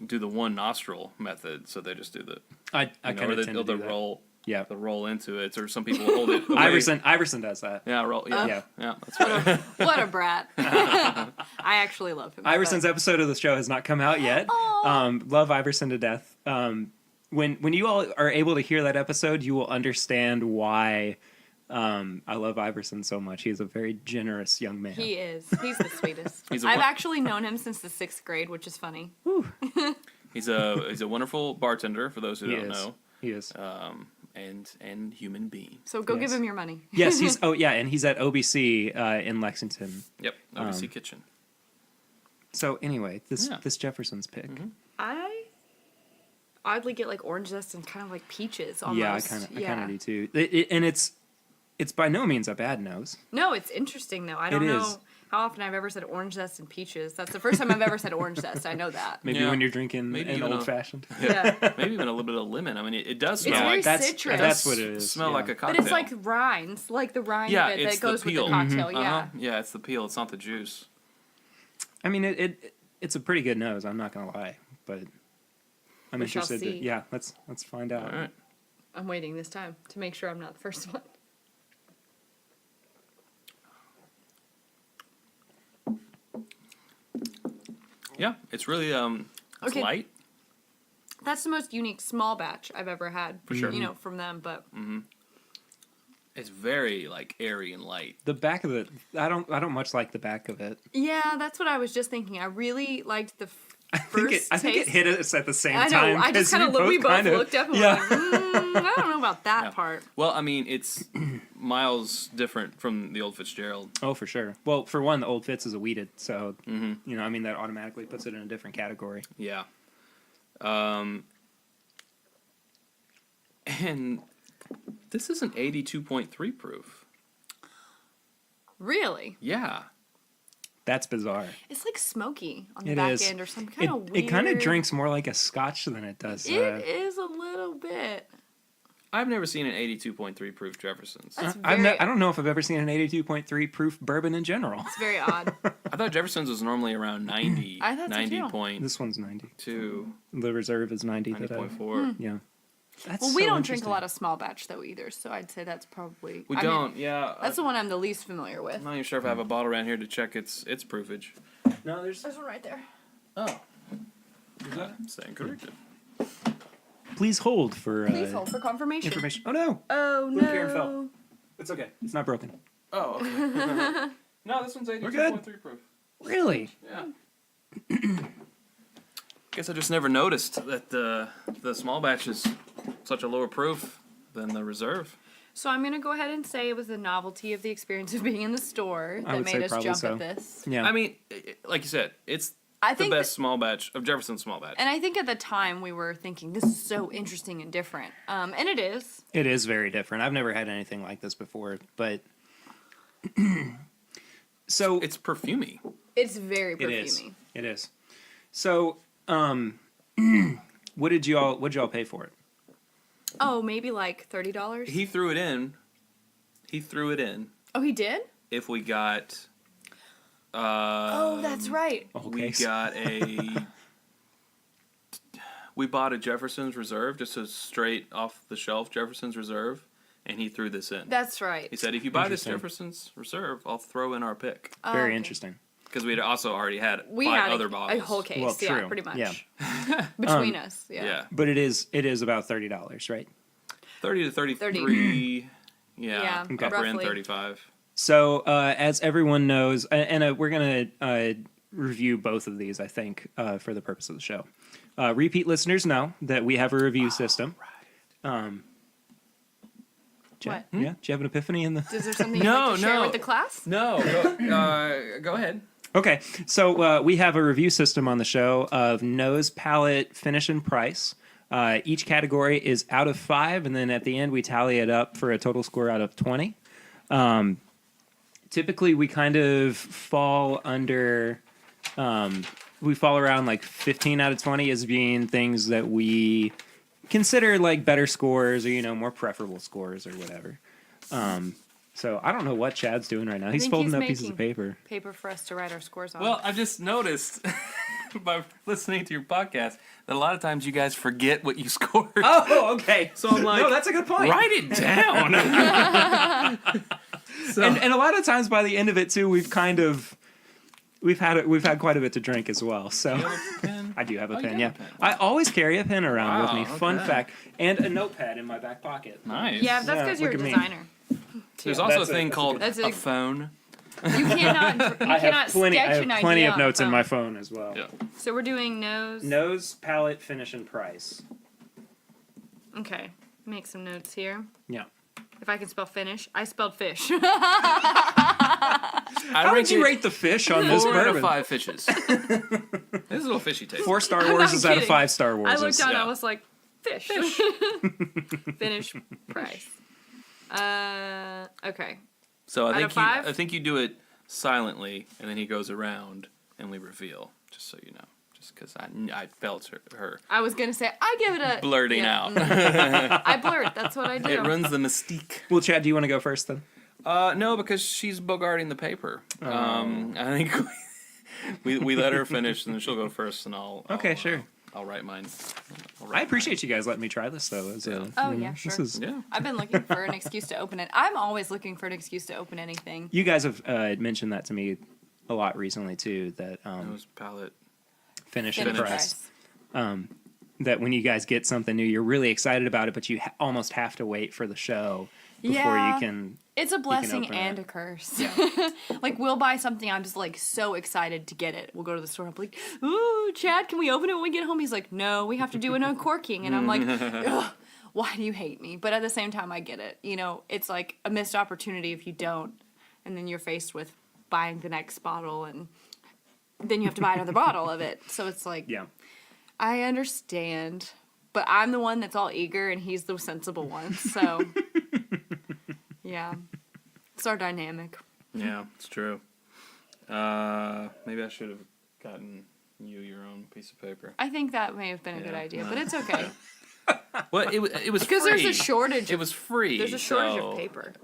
do the one nostril method, so they just do the I kind of tend to do that. roll. Yeah. The roll into it, or some people hold it. Away. Iverson does that. Yeah, roll. Yeah, Yeah. That's right. What a brat. I actually love him. Iverson's episode of the show has not come out yet. Love Iverson to death. When you all are able to hear that episode, you will understand why I love Iverson so much. He's a very generous young man. He is. He's the sweetest. He's I've actually known him since the 6th grade, which is funny. He's a wonderful bartender. For those who He don't is. know, He is. and human being. So go Yes. give him your money. Yes, and he's at OBC in Lexington. Yep, OBC Kitchen. So anyway, this Jefferson's pick. Mm-hmm. I oddly get like orange zest and kind of like peaches almost. Yeah, I kind of do too. And it's by no means a bad nose. No, it's interesting though. I don't It know. is. how often I've ever said orange zest and peaches. That's the first time I've ever said orange zest. I know that. Maybe Yeah. when you're drinking Maybe an even old fashioned. Yeah. Maybe even a little bit of lemon. I mean, it does It's smell very like citrus. That's what it is. Smell yeah. like a cocktail. But it's like rinds, like the rind yeah, of it it's that goes the with peel. the cocktail. Uh-huh. Yeah. Yeah, it's the peel. It's not the juice. I mean, it's a pretty good nose. I'm not gonna lie, but I'm We shall interested. see. Yeah, let's find out. All right. I'm waiting this time to make sure I'm not the first one. Yeah, it's really it's Okay. light. That's the most unique small batch I've ever had. For sure. You know, from them, but It's very like airy and light. The back of it, I don't much like the back of it. yeah, that's what I was just thinking. I really liked the first I think it taste. hit us at the same I know. time. I just 'cause kind of we both kinda- looked up and yeah. were like, I don't know about that Yeah. part. Well, I mean, it's miles different from the old Fitzgerald. Oh, for sure. Well, for one, the Old Fitz is a weeded, so you know, I mean, that automatically puts it in a different category. Yeah. And this is an 82.3 proof. Really, Yeah. That's bizarre. it's like smoky on the It back is. end or some kind of weird. It kind of drinks more like a Scotch than it does. It is a little bit. I've never seen an 82.3 proof Jefferson's. That's I very. don't know if I've ever seen an 82.3 proof bourbon in general. It's very odd. I thought Jefferson's was normally around 90. I thought so, too. 90.2. This one's 90. 90.4. The reserve is 90. 90.4. Yeah. That's Well, we so don't drink a interesting. lot of small batch though either, so I'd say that's probably. We I mean, don't, yeah. that's the one I'm the least familiar with. I'm not even sure if I have a bottle around here to check its proofage. No, there's. There's one right there. Oh. Is that saying corrected? Please hold for Please hold for confirmation. information. Oh no, Oh Move here and fell. no. it's okay. It's not broken. Oh, okay. No, this one's good. 82.3 proof. Really? Yeah. Guess I just never noticed that the small batch is such a lower proof than the reserve. So I'm gonna go ahead and say it was the novelty of the experience of being in the store I that would made say us probably jump so. at this. Yeah. I mean, like you said, it's I the think best small batch of Jefferson small batch. And I think at the time we were thinking this is so interesting and different, and it is. It is very different. I've never had anything like this before, but so It's perfumey. It's very it is. perfumey. It is. So, what'd y'all pay for it? Oh, maybe like $30. He threw it in. Oh, he did. If we got. Oh, that's right. We got a. We bought a Jefferson's Reserve, just a straight off the shelf Jefferson's Reserve, and he threw this in. That's right. He said, "If you buy this Interesting. Jefferson's Reserve, I'll throw in our pick." Very Okay. interesting. Because we had also already had We 5 had other bottles. a whole case, Well, yeah, true. pretty much. Yeah. Between us, yeah. Yeah, But it is about $30, right? 30 to 33. Yeah, Yeah, Okay. upper end roughly. 35. So, as everyone knows, and we're gonna review both of these, I think, for the purpose of the show. Repeat listeners know that we have a review system. Chad, What? yeah, do you have an epiphany in the? Is there something you'd No, like to share no. with the class? No, go ahead. Okay, so we have a review system on the show of nose, palate, finish, and price. Each category is out of 5, and then at the end we tally it up for a total score out of 20. Typically, we kind of fall under. We fall around like 15 out of 20 as being things that we consider like better scores or more preferable scores or whatever. So I don't know what Chad's doing right now. He's think folding he's up pieces of making- paper. Paper for us to write our scores on. Well, I've just noticed by listening to your podcast that a lot of times you guys forget what you scored. Oh, okay. So I'm like, no, that's a good point. write it down. And a lot of times by the end of it too, we've had quite a bit to drink as well. So I do have a Oh, you pen. have Yeah, a pen. I always carry a pen around with Wow, me. Fun okay. fact, and a notepad in my back pocket. Nice. yeah, that's yeah, because you're a look at me. designer. There's also a That's thing that's called That's a a- phone. You cannot. You I cannot have plenty. sketch I have an plenty idea of on the notes in phone. my phone as well. Yeah. So we're doing nose. Nose, palate, finish, and price. Okay, make some notes here. Yeah. If I can spell finish, I spelled fish. How would you rate the fish on this 4 out of bourbon? 5 fishes. This is a little fishy taste. 4 Star I'm Wars not is out of kidding. 5 Star Wars. I looked down, yeah. I was like, fish. Finish price. Okay. So Out of 5? I think you do it silently, and then he goes around and we reveal. Just so you know, just because I felt her I was gonna say I give it a blurting out. I blurt. That's what I do. It runs the mystique. Well, Chad, do you want to go first then? No, because she's bogarting the paper. I think we let her finish, and then she'll go first, and I'll Sure. I'll write mine. I appreciate you guys letting me try this though. Oh yeah, sure. Yeah. I've been looking for an excuse to open it. I'm always looking for an excuse to open anything. You guys have mentioned that to me a lot recently too. That It was palette. finish and press. That when you guys get something new, you're really excited about it, but you almost have to wait for the show before you can. It's a blessing open and it. a curse. Like, we'll buy something, I'm just, like, so excited to get it. We'll go to the store, I'm like, ooh, Chad, can we open it when we get home? He's like, no, we have to do an uncorking. And I'm like, ugh, why do you hate me? But at the same time, I get it. You know, it's like a missed opportunity if you don't. And then you're faced with buying the next bottle, and then you have to buy another bottle of it. So it's like, I understand. But I'm the one that's all eager, and he's the sensible one. So... yeah, it's our dynamic. Yeah, it's true. Maybe I should have gotten you your own piece of paper. I think that may have been a good idea, but it's okay. Well, it was Because free. there's a shortage. It was free. There's a shortage of paper.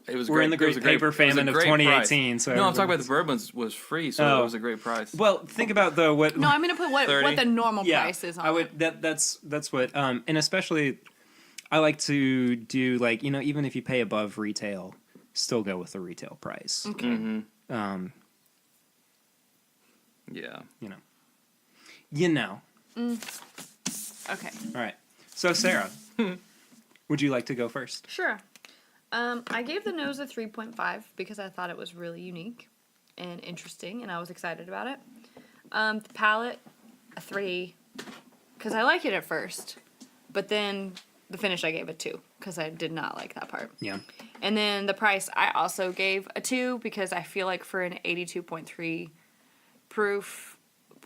It was We're great. in the It was great a paper famine of great 2018. price. So no, I'm talking about the bourbons was free, so it was a great price. Well, think about though what. No, I'm gonna put what 30? the normal price is on. I would. That's what. And especially, I like to do like even if you pay above retail, still go with the retail price. Okay. Mm-hmm. Yeah. Okay. All right. So Sarah, would you like to go first? Sure. I gave the nose a 3.5 because I thought it was really unique and interesting, and I was excited about it. The palette, a 3, because I liked it at first, but then the finish I gave a 2 because I did not like that part. Yeah. And then the price I also gave a 2 because I feel like for an 82.3 proof,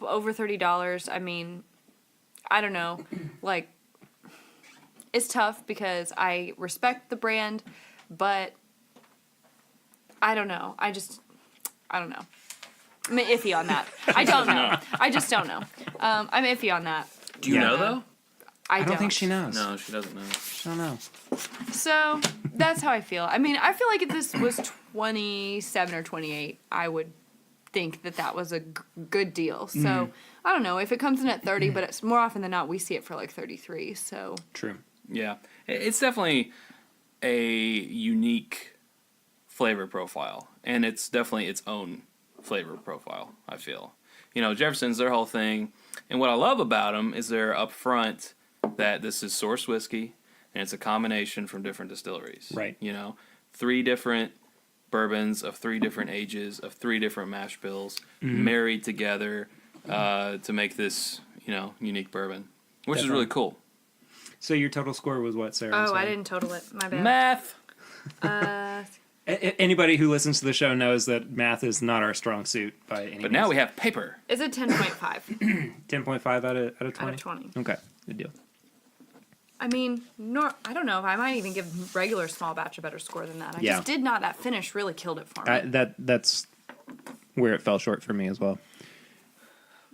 over $30, I mean, I don't know, like, it's tough because I respect the brand, but I don't know. I don't know. I'm iffy on that. I don't know. I just don't know. I'm iffy on that. Do you know, though? I don't think she knows. No, she doesn't know. I don't know. So that's how I feel. I mean, I feel like if this was 27 or 28, I would think that was a good deal. So I don't know if it comes in at 30, but it's more often than not we see it for like 33. So True. Yeah, it's definitely a unique flavor profile, and it's definitely its own flavor profile, I feel. Jefferson's their whole thing, and what I love about them is they're upfront that this is source whiskey, and it's a combination from different distilleries. Right. 3 different bourbons of 3 different ages of 3 different mash bills married together to make this, unique bourbon, which is really cool. So your total score was what, Sarah? Oh, I didn't total it. My bad. Math. Anybody who listens to the show knows that math is not our strong suit by any means. But now we have paper. It's a 10.5 10.5 out of 20? out of 20. Okay, good deal. I mean, I don't know if I might even give regular small batch a better score than that. I Yeah. just did not. That finish really killed it for me. That's where it fell short for me as well.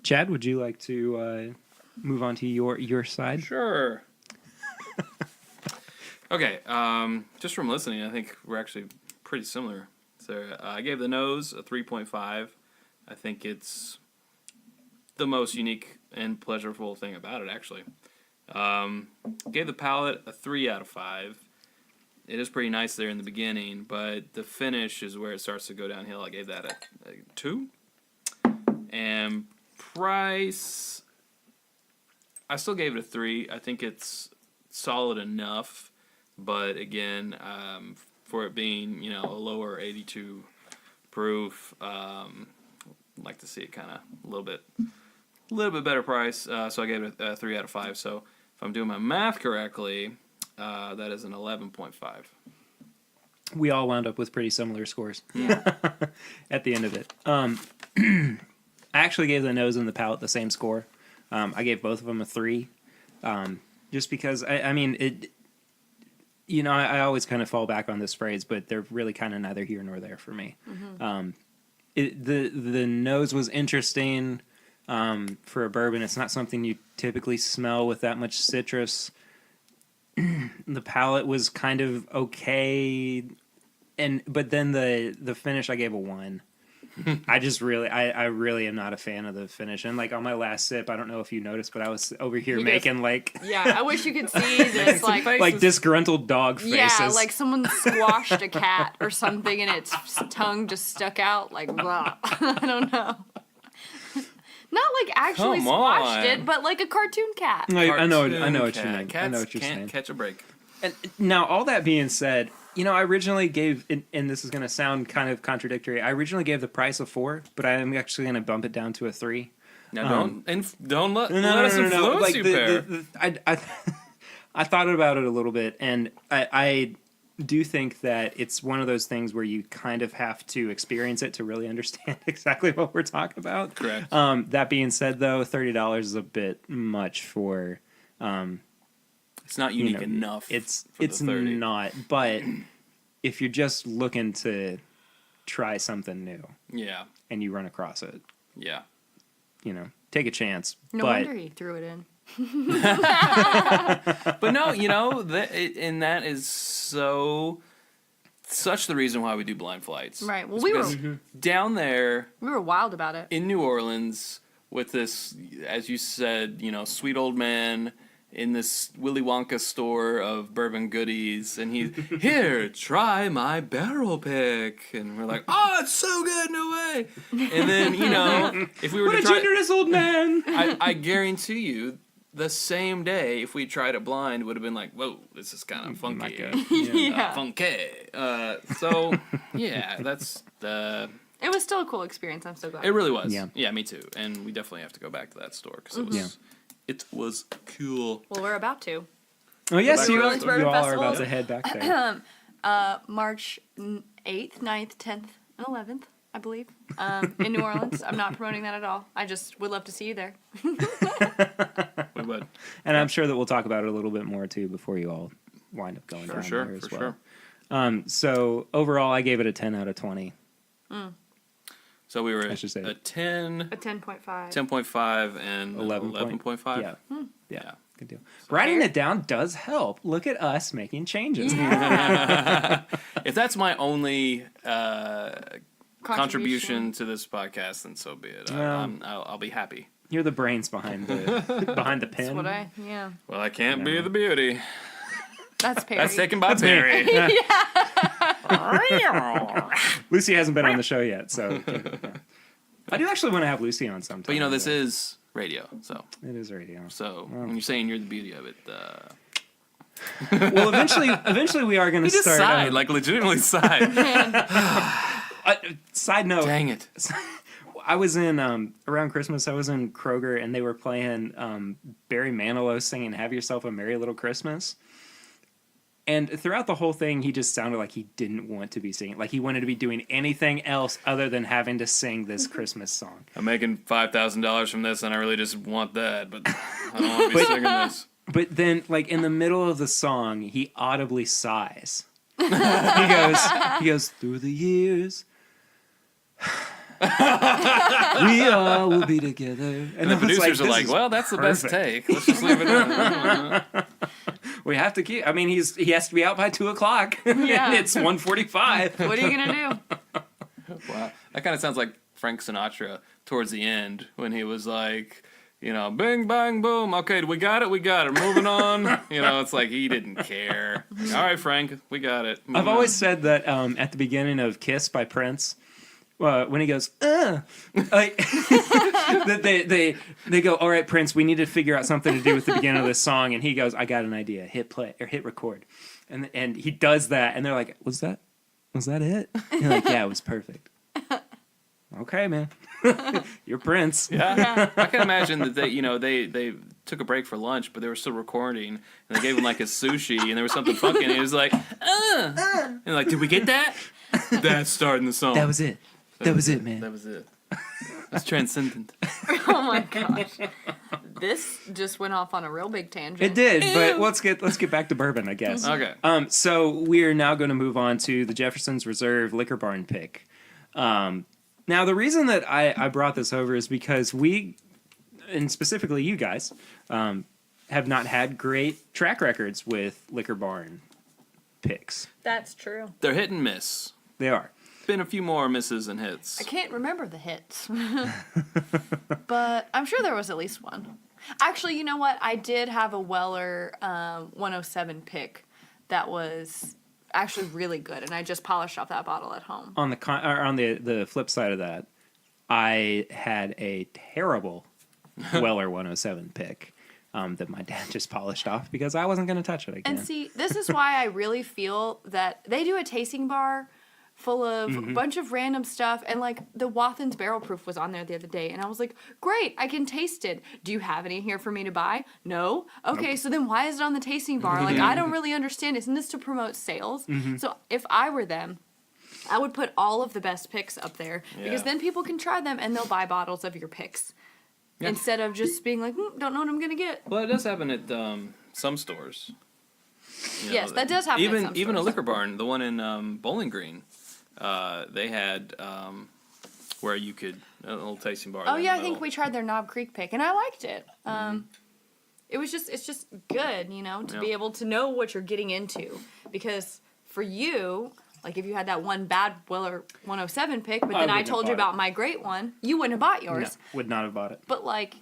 Chad, would you like to move on to your side? Sure. Okay, just from listening, I think we're actually pretty similar. So I gave the nose a 3.5. I think it's the most unique and pleasurable thing about it, actually. Gave the palate a 3 out of 5. It is pretty nice there in the beginning, but the finish is where it starts to go downhill. I gave that a 2. And price, I still gave it a 3. I think it's solid enough, but again, for it being a lower 82 proof, I'd like to see it kind of a little bit better price. So I gave it a 3 out of 5. So if I'm doing my math correctly, that is an 11.5. We all wound up with pretty similar scores. Yeah. At the end of it. I actually gave the nose and the palate the same score. I gave both of them a 3. Just because, I mean, it. I always kind of fall back on this phrase, but they're really kind of neither here nor there for me. the nose was interesting for a bourbon. It's not something you typically smell with that much citrus. The palate was kind of okay, but then the finish I gave a 1. I really am not a fan of the finish. And like on my last sip, I don't know if you noticed, but I was over here making like yeah. I wish you could see this like disgruntled dog faces. Yeah, like someone squashed a cat or something, and its tongue just stuck out. Like blah. I don't know. Not like actually Come squashed on. it, but like a cartoon cat. I know what you mean. Cats I know what you're can't saying. catch a break. And now, all that being said, I originally gave, and this is going to sound kind of contradictory. I originally gave the price a 4, but I am actually going to bump it down to a 3. Now don't let us influence Like you, Pear. I thought about it a little bit, and I do think that it's one of those things where you kind of have to experience it to really understand exactly what we're talking about. Correct. That being said, though, $30 is a bit much for. It's not unique enough. It's for the 30. not. But if you're just looking to try something new, Yeah. and you run across it, Yeah. take a chance. No but wonder he threw it in. But no, and that is such the reason why we do blind flights. Right. Well, It's we because were down there wild about it. in New Orleans with this, as you said, sweet old man in this Willy Wonka store of bourbon goodies, and he's here, try my barrel pick, and we're like, oh, it's so good, no way. And then if we were what to a try, generous old man! I guarantee you, the same day, if we tried it blind, would have been like, whoa, this is kind of funky. Yeah. Funky. So, yeah, that's the... It was still a cool experience. I'm so glad. It really was. Yeah. Yeah, me too. And we definitely have to go back to that store, because it was cool. Well, we're about to. Oh yes, New you Orleans all Bourbon are Festival. about to head back there. March 8th, 9th, 10th, and 11th, I believe, in New Orleans. I'm not promoting that at all. I just would love to see you there. We would. And I'm sure that we'll talk about it a little bit more too before you all wind up going down there as well. So overall, I gave it a 10 out of 20. So we were I should say a 10, A 10.5. 10.5 and 11.5. Yeah. Yeah. Good deal. Writing it down does help. Look at us making changes. If that's my only contribution to this podcast, then so be it. I'll be happy. You're the brains behind the pen. That's what Well, I can't be the beauty. That's Perry. That's taken by Perry. Lucy hasn't been on the show yet, so I do actually want to have Lucy on sometime. But this is radio, so it is radio. So when you're saying you're the beauty of it, Well, eventually we are going to you just start. sighed, like legitimately sighed. Side note. Dang it. I was in around Christmas. I was in Kroger, and they were playing Barry Manilow singing "Have Yourself a Merry Little Christmas." And throughout the whole thing, he just sounded like he didn't want to be singing. Like he wanted to be doing anything else other than having to sing this Christmas song. I'm making $5,000 from this, and I really just want that, but I don't want to be singing this. But then, like in the middle of the song, he audibly sighs. He goes, through the years, we all will be together. And the producers are like, "This is well, that's the best perfect. take. Let's just leave it in. We have to keep. I mean, he has to be out by 2:00. Yeah. It's 1:45. What are you going to do? Wow. That kind of sounds like Frank Sinatra towards the end when he was like, bing, bang, boom. Okay, we got it. Moving on. It's like he didn't care. All right, Frank, we got it. I've always said that at the beginning of Kiss by Prince, when he goes, like, that they go, all right, Prince, we need to figure out something to do with the beginning of this song. And he goes, I got an idea. Hit play or hit record. And he does that. And they're like, was that it? And you're like, yeah, it was perfect. Okay, man. You're Prince. Yeah. I can imagine that they took a break for lunch, but they were still recording, and they gave him like a sushi, and there was something funky, and he was like, and like, did we get that? That's starting the song. That was it. That was it, man. That was it. That's transcendent. Oh my gosh. This just went off on a real big tangent. It did, but let's get back to bourbon, I guess. Okay. So we are now going to move on to the Jefferson's Reserve Liquor Barn pick. Now, the reason that I brought this over is because we, and specifically you guys, have not had great track records with Liquor Barn picks. That's true. They're hit and miss. They are. Been a few more misses than hits. I can't remember the hits. But I'm sure there was at least one. Actually, you know what? I did have a Weller 107 pick that was actually really good, and I just polished off that bottle at home. On the flip side of that, I had a terrible Weller 107 pick that my dad just polished off because I wasn't going to touch it again. And see, this is why I really feel that they do a tasting bar full of a bunch of random stuff, and like the Wathen's Barrel Proof was on there the other day, and I was like, great, I can taste it. Do you have any here for me to buy? No? Okay, so then why is it on the tasting bar? Like, I don't really understand. Isn't this to promote sales? So if I were them, I would put all of the best picks up there, because then people can try them and they'll buy bottles of your picks. Yeah. Instead of just being like, don't know what I'm going to get. Well, it does happen at some stores. You know, yes, that does happen at some even a stores. Liquor Barn, the one in Bowling Green, they had where you could a little tasting bar. Oh there in yeah, the I think middle. we tried their Knob Creek pick, and I liked it. It's just good, to be able to know what you're getting into, because for you, like if you had that one bad Weller 107 pick, but then I wouldn't told have you bought about my great one, you wouldn't have bought yours. No, would not have bought it. But like,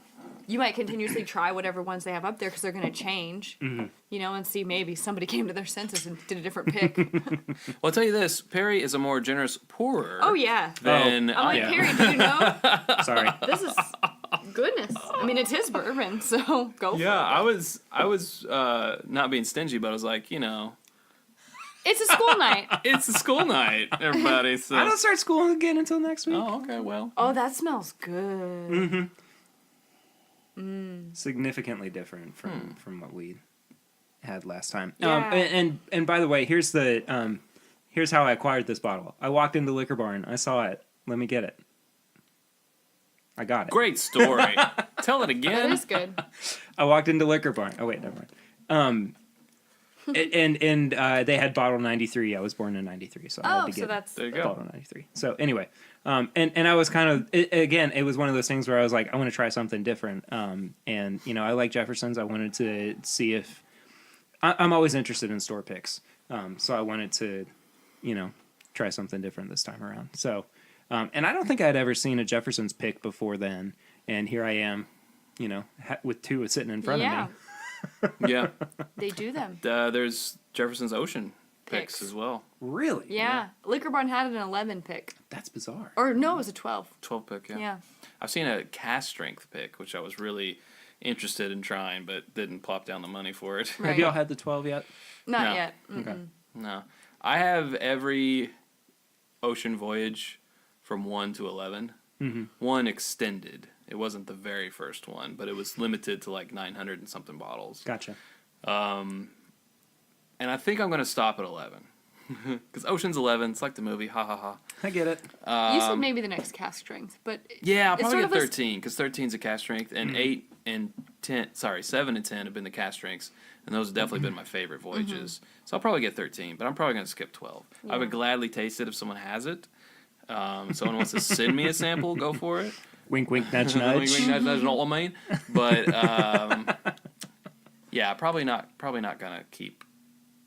you might continuously try whatever ones they have up there because they're going to change, and see maybe somebody came to their senses and did a different pick. Well, I'll tell you this: Perry is a more generous pourer. Oh yeah. Than I'm like, I am. Perry, do you know? Sorry. This is goodness. I mean, it's his bourbon, so go for it. Yeah, I was not being stingy, but I was like, It's a school night. it's a school night, everybody. So. I don't start school again until next week. Oh, okay, well. Oh, that smells good. Significantly different from what we had last time. Yeah. And by the way, here's how I acquired this bottle. I walked into Liquor Barn. I saw it. Let me get it. I got it. Great story. Tell it That again. is good. I walked into Liquor Barn. Oh wait, never mind. And they had bottle 93. I was born in 93, so I had to get There you go. bottle 93. So anyway, and I was kind of it was one of those things where I was like, I want to try something different. And I like Jefferson's. I wanted to see if I'm always interested in store picks. So I wanted to, try something different this time around. So, and I don't think I'd ever seen a Jefferson's pick before then. And here I am, with two sitting in front of me. Yeah. They do them. There's Jefferson's Ocean Picks. picks as well. Really? Yeah. Liquor Barn had an 11 pick. That's bizarre. Or no, it was a 12. 12 pick, yeah. Yeah. I've seen a cast strength pick, which I was really interested in trying, but didn't plop down the money for it. Right. Have y'all had the 12 yet? Not No. yet. Okay. No. I have every Ocean Voyage from 1 to 11. Mm-hmm. One extended. It wasn't the very first one, but it was limited to like 900 and something bottles. Gotcha. And I think I'm going to stop at 11. Because Ocean's 11, it's like the movie, ha ha ha. I get it. You said maybe the next cast strength, but Yeah, I'll it's probably sort get of a- 13, because 13's a cast strength, and 8 and 10, 7 and 10 have been the cast strengths, and those have definitely been my favorite voyages. So I'll probably get 13, but I'm probably going to skip 12. I would gladly taste it if someone has it. If someone wants to send me a sample, go for it. Wink, wink, nudge, Wink, nudge. wink, nudge, nudge, know what I mean? But yeah, probably not gonna keep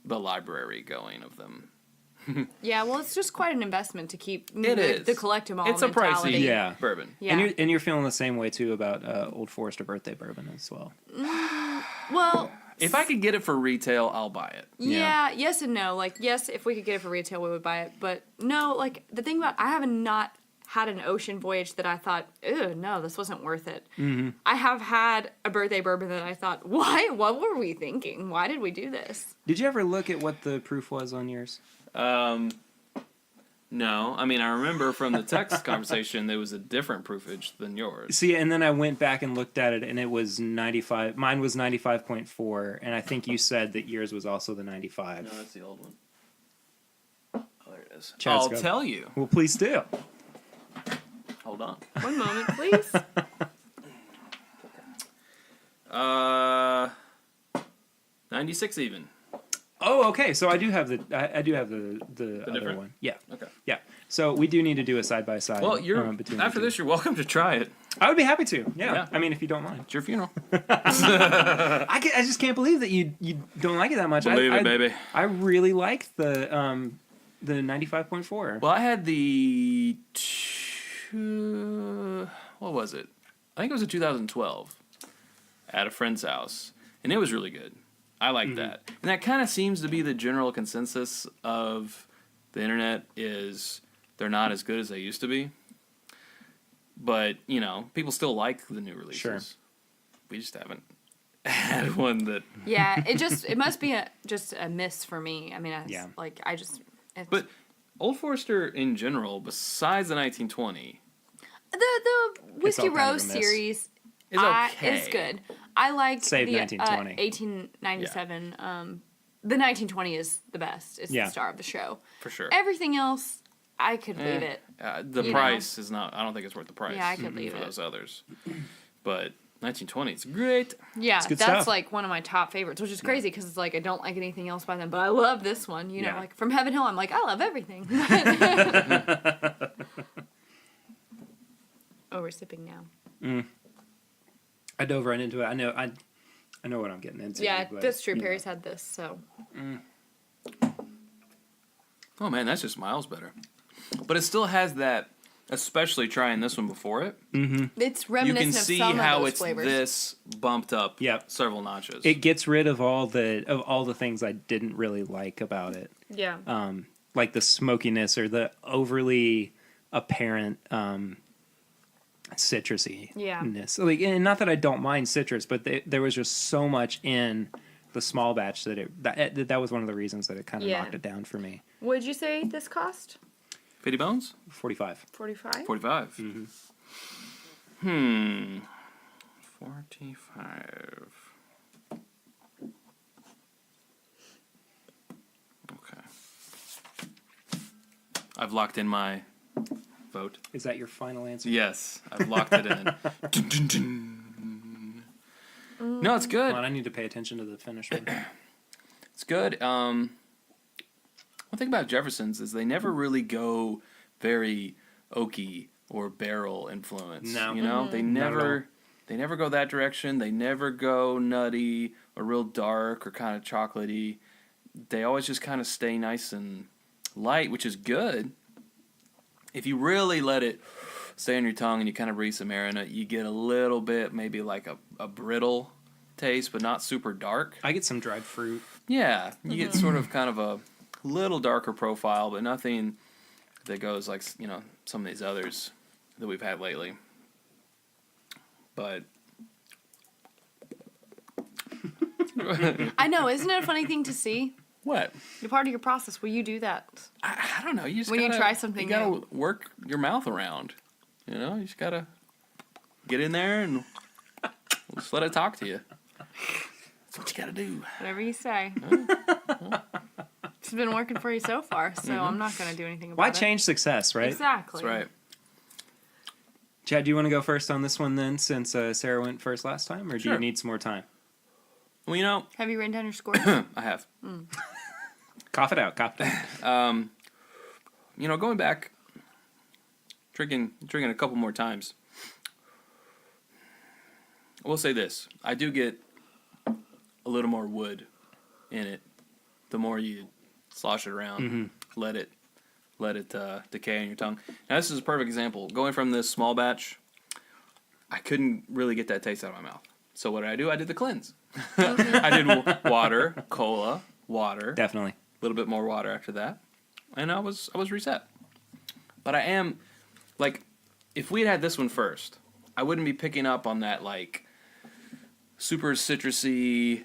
the library going of them. yeah, well, it's just quite an investment to keep It is. the collect-em-all It's a mentality. pricey Yeah. bourbon. Yeah. And you're feeling the same way too about Old Forester birthday bourbon as well. Well, If I could get it for retail, I'll buy it. yeah, yes and no. Like, yes, if we could get it for retail, we would buy it. But no, like, the thing about, I have not had an Ocean Voyage that I thought, ew, no, this wasn't worth it. Mm-hmm. I have had a birthday bourbon that I thought, why? What were we thinking? Why did we do this? Did you ever look at what the proof was on yours? No, I mean, I remember from the text conversation there was a different proofage than yours. See, and then I went back and looked at it, and it was 95. Mine was 95.4, and I think you said that yours was also the 95. No, that's the old one. Oh, there it is. Chad's I'll got- tell you. Well, please do. Hold on. One moment, please. 96 even. Oh, okay. So I do have the other different? one. Yeah. Okay. Yeah. So we do need to do a side by side. Well, after this, you're welcome to try it. I would be happy to. Yeah. Yeah. I mean, if you don't mind. It's your funeral. I just can't believe that you don't like it that much. Believe it, baby. I really liked the 95.4. Well, I had the what was it? I think it was in 2012 at a friend's house, and it was really good. I like that, and that kind of seems to be the general consensus of the internet is they're not as good as they used to be. But people still like the new releases. Sure. We just haven't had one that. Yeah, it must be just a miss for me. I mean, But Old Forester in general, besides the 1920, the Whiskey all kind of a Rose miss. series is okay. is good. I like Save the 1920. 1897. The 1920 is the best. It's Yeah. the star of the show. For sure. Everything else, I could leave it. The price is not. I don't think it's worth the price. Yeah, I could leave for it. those others. But 1920, it's great. Yeah, good that's stuff. like one of my top favorites, which is crazy because it's like I don't like anything else by them, but I love this one. Yeah. Like from Heaven Hill, I'm like, I love everything. Oh, we're sipping now. I dove right into it. I know what I'm getting into. Yeah, but, that's true. Perry's had this, so. Oh man, that's just miles better. But it still has that, especially trying this one before it. It's You reminiscent can of see some how of those it's flavors. this bumped up Yep. several notches. It gets rid of all the things I didn't really like about it. Yeah. Like the smokiness or the overly apparent citrusiness. Yeah. Like, and not that I don't mind citrus, but there was just so much in the small batch that was one of the reasons that it kind of Yeah. knocked it down for me. What did you say this cost? 50 bones? 45. 45? 45. 45. Okay. I've locked in my vote. Is that your final answer? Yes, I've locked it in. Dun, dun, dun. No, it's good. Come on, I need to pay attention to the finish one. It's good. One thing about Jefferson's is they never really go very oaky or barrel influence. No. They Not at all. never go that direction. They never go nutty or real dark or kind of chocolatey. They always just kind of stay nice and light, which is good. If you really let it stay on your tongue and you kind of breathe some air in it, you get a little bit, maybe like a brittle taste, but not super dark. I get some dried fruit. Yeah, you get sort of kind of a little darker profile, but nothing that goes like, some of these others that we've had lately. But I know, isn't it a funny thing to see? what? The part of your process where you do that. I don't know. You just When you gotta, try something you gotta new. work your mouth around. You just gotta get in there and just let it talk to you. That's what you gotta do. Whatever you say. It's been working for you so far, so I'm not going to do anything about Why it. change success, right? Exactly. That's right. Chad, do you want to go first on this one then, since Sarah went first last time, or do Sure. you need some more time? Well, Have you written down your scores? I have. Cough it out. Going back, drinking a couple more times. I will say this: I do get a little more wood in it. The more you slosh it around, let it decay in your tongue. Now, this is a perfect example. Going from this small batch, I couldn't really get that taste out of my mouth. So what did I do? I did the cleanse. I did water, cola, water. Definitely. A little bit more water after that, and I was reset. But I am, like, if we had this one first, I wouldn't be picking up on that, like, super citrusy,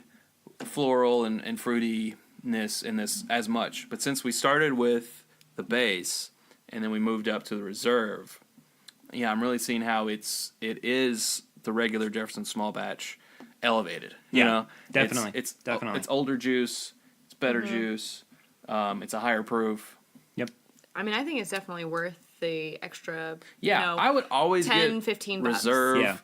floral, and fruitiness in this as much. But since we started with the base, and then we moved up to the reserve, yeah, I'm really seeing how it is the regular Jefferson small batch elevated. Definitely. It's definitely. It's older juice. It's better juice. It's a higher proof. Yep. I mean, I think it's definitely worth the extra, Yeah, I would always 10, get 15 bucks. reserve Yeah.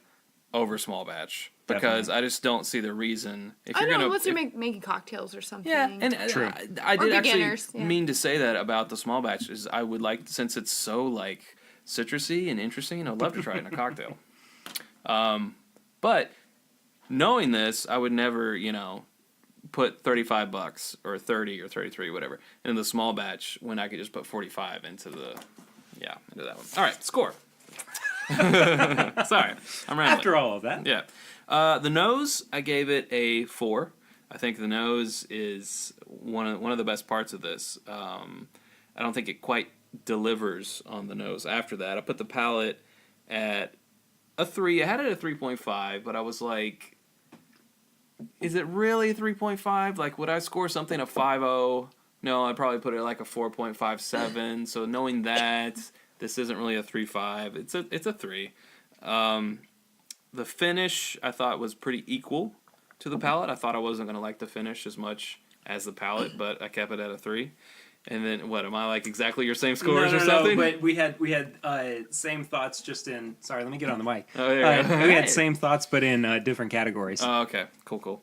over small batch because I just don't see the reason. If you're unless you're making cocktails or something. Yeah, and True. I did actually yeah. mean to say that about the small batch is I would like, since it's so like citrusy and interesting, I'd love to try it in a cocktail. But knowing this, I would never, put $35 or 30 or 33, whatever, into the small batch when I could just put 45 into that one. All right, score. Sorry, I'm rambling. After all of that. Yeah. The nose, I gave it a 4. I think the nose is one of the best parts of this. I don't think it quite delivers on the nose. After that, I put the palate at a 3. I had it at 3.5, but I was like, is it really 3.5? Like, would I score something a 5.0? No, I'd probably put it like a 4.57. So knowing that this isn't really a 3.5, it's a 3. The finish I thought was pretty equal to the palate. I thought I wasn't going to like the finish as much as the palate, but I kept it at a 3. And then, what, am I like exactly your same scores or something? No, but we had same thoughts just in... Sorry, let me get on the mic. Oh, there you go. We had same thoughts, but in different categories. Oh, okay. Cool.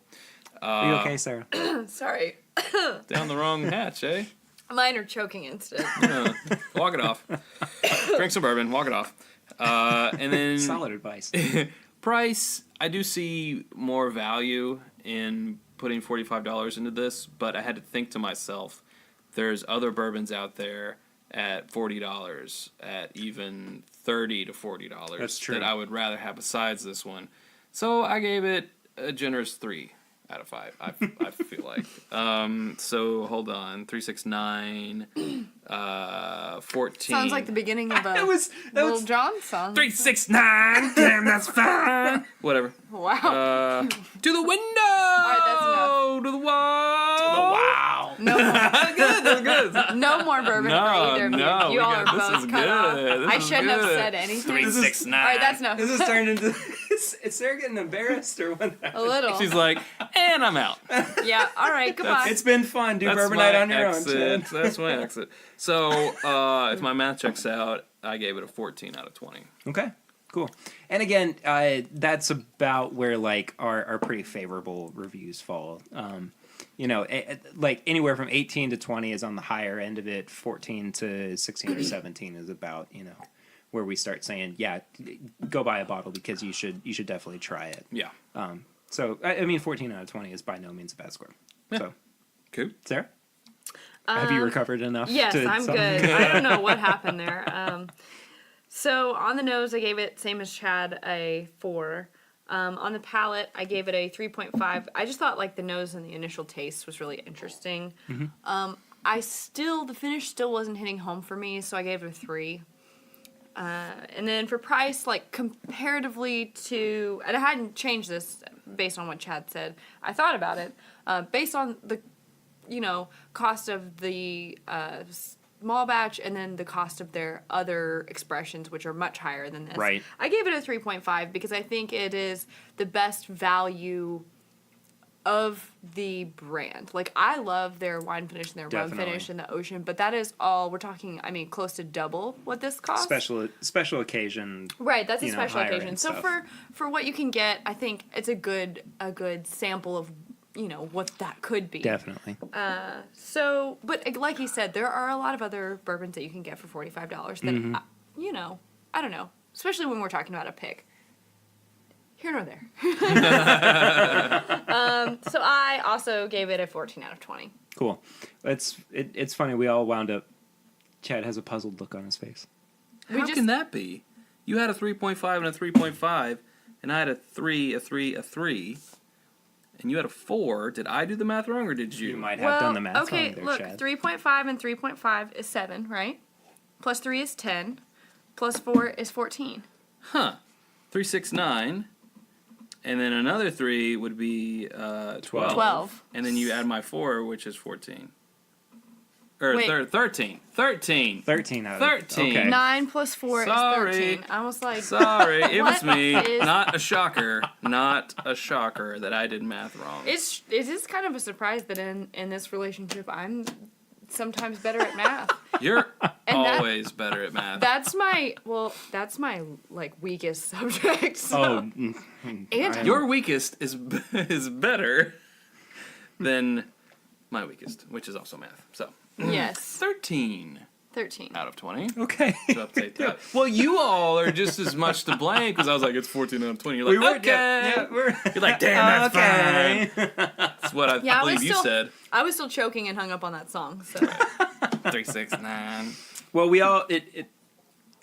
Are you okay, Sarah? Sorry. Down the wrong hatch, eh? Mine are choking instead. Yeah. Walk it off. Drink some bourbon. Walk it off. And then... Solid advice. Price, I do see more value in putting $45 into this, but I had to think to myself, there's other bourbons out there at $40, at even $30 to $40. That's true. That I would rather have besides this one. So I gave it a generous 3 out of 5. I feel like. So hold on, 3, 6, 9, 14. Sounds like the beginning of a That was John song. 3, 6, 9. Damn, that's fine. Whatever. Wow. To the window. All right, that's enough. To the wall. Wow. No more, That's good. no more bourbon for either of you. No, You all are this both is cut off. good. This I is shouldn't have good. said anything. 3, 6, 9. All right, that's enough. This is turned into... Is Sarah getting embarrassed or what? A little. She's like, and I'm out. Yeah, all right, goodbye. It's been fun. Do That's bourbon my night on your own, exit. Chad. That's my exit. So, if my math checks out, I gave it a 14 out of 20. Okay, cool. And again, that's about where like our pretty favorable reviews fall. Like anywhere from 18 to 20 is on the higher end of it. 14 to 16 or 17 is about where we start saying, yeah, go buy a bottle because you should definitely try it. Yeah. So I mean, 14 out of 20 is by no means a bad score. Yeah. So, Cool. Sarah, have you recovered enough? Yes, I'm good. I don't know what happened there. So on the nose, I gave it, same as Chad, a 4. On the palate, I gave it a 3.5. I just thought like the nose and the initial taste was really interesting. Mm-hmm. The finish still wasn't hitting home for me, so I gave it a 3. And then for price, like comparatively to, and I hadn't changed this based on what Chad said. I thought about it based on the, cost of the small batch and then the cost of their other expressions, which are much higher than this. Right. I gave it a 3.5 because I think it is the best value of the brand. Like, I love their wine finish and their rum Definitely. finish and the ocean, but that is all we're talking. I mean, close to double what this costs. Special occasion. Right, that's a you know, special higher occasion. end So stuff. for what you can get, I think it's a good sample of what that could be. Definitely. So, but like he said, there are a lot of other bourbons that you can get for $45 that Mm-hmm. I don't know, especially when we're talking about a pick. Here nor there. So I also gave it a 14 out of 20. Cool. It's funny. We all wound up. Chad has a puzzled look on his face. How can that be? You had a 3.5 and a 3.5, and I had a 3, a 3, a 3, and you had a 4. Did I do the math wrong, or did you? You might have done the math okay, wrong there, look, Chad. 3.5 and 3.5 is 7, right? Plus 3 is 10. Plus 4 is 14. Huh. 3, 6, 9. And then another 3 would be 12. 12. And then you add my 4, which is 14. Or Wait. 13. 13. 13 out of 13. Okay. 9 plus 4 Sorry. is 13. I was like, Sorry, it was What me. is- Not a shocker. Not a shocker that I did math wrong. it is kind of a surprise that in this relationship I'm sometimes better at math. You're And always better at math. That's my like weakest subject. So. And Your weakest is better than my weakest, which is also math. So yes, 13 out of 20. Okay. To update that. Well, you all are just as much to blame because I was like, it's 14 out of 20. You're like, okay. You're like, damn, that's okay. fine. That's what I believe you said. I was still choking and hung up on that song. So 369. Well, we all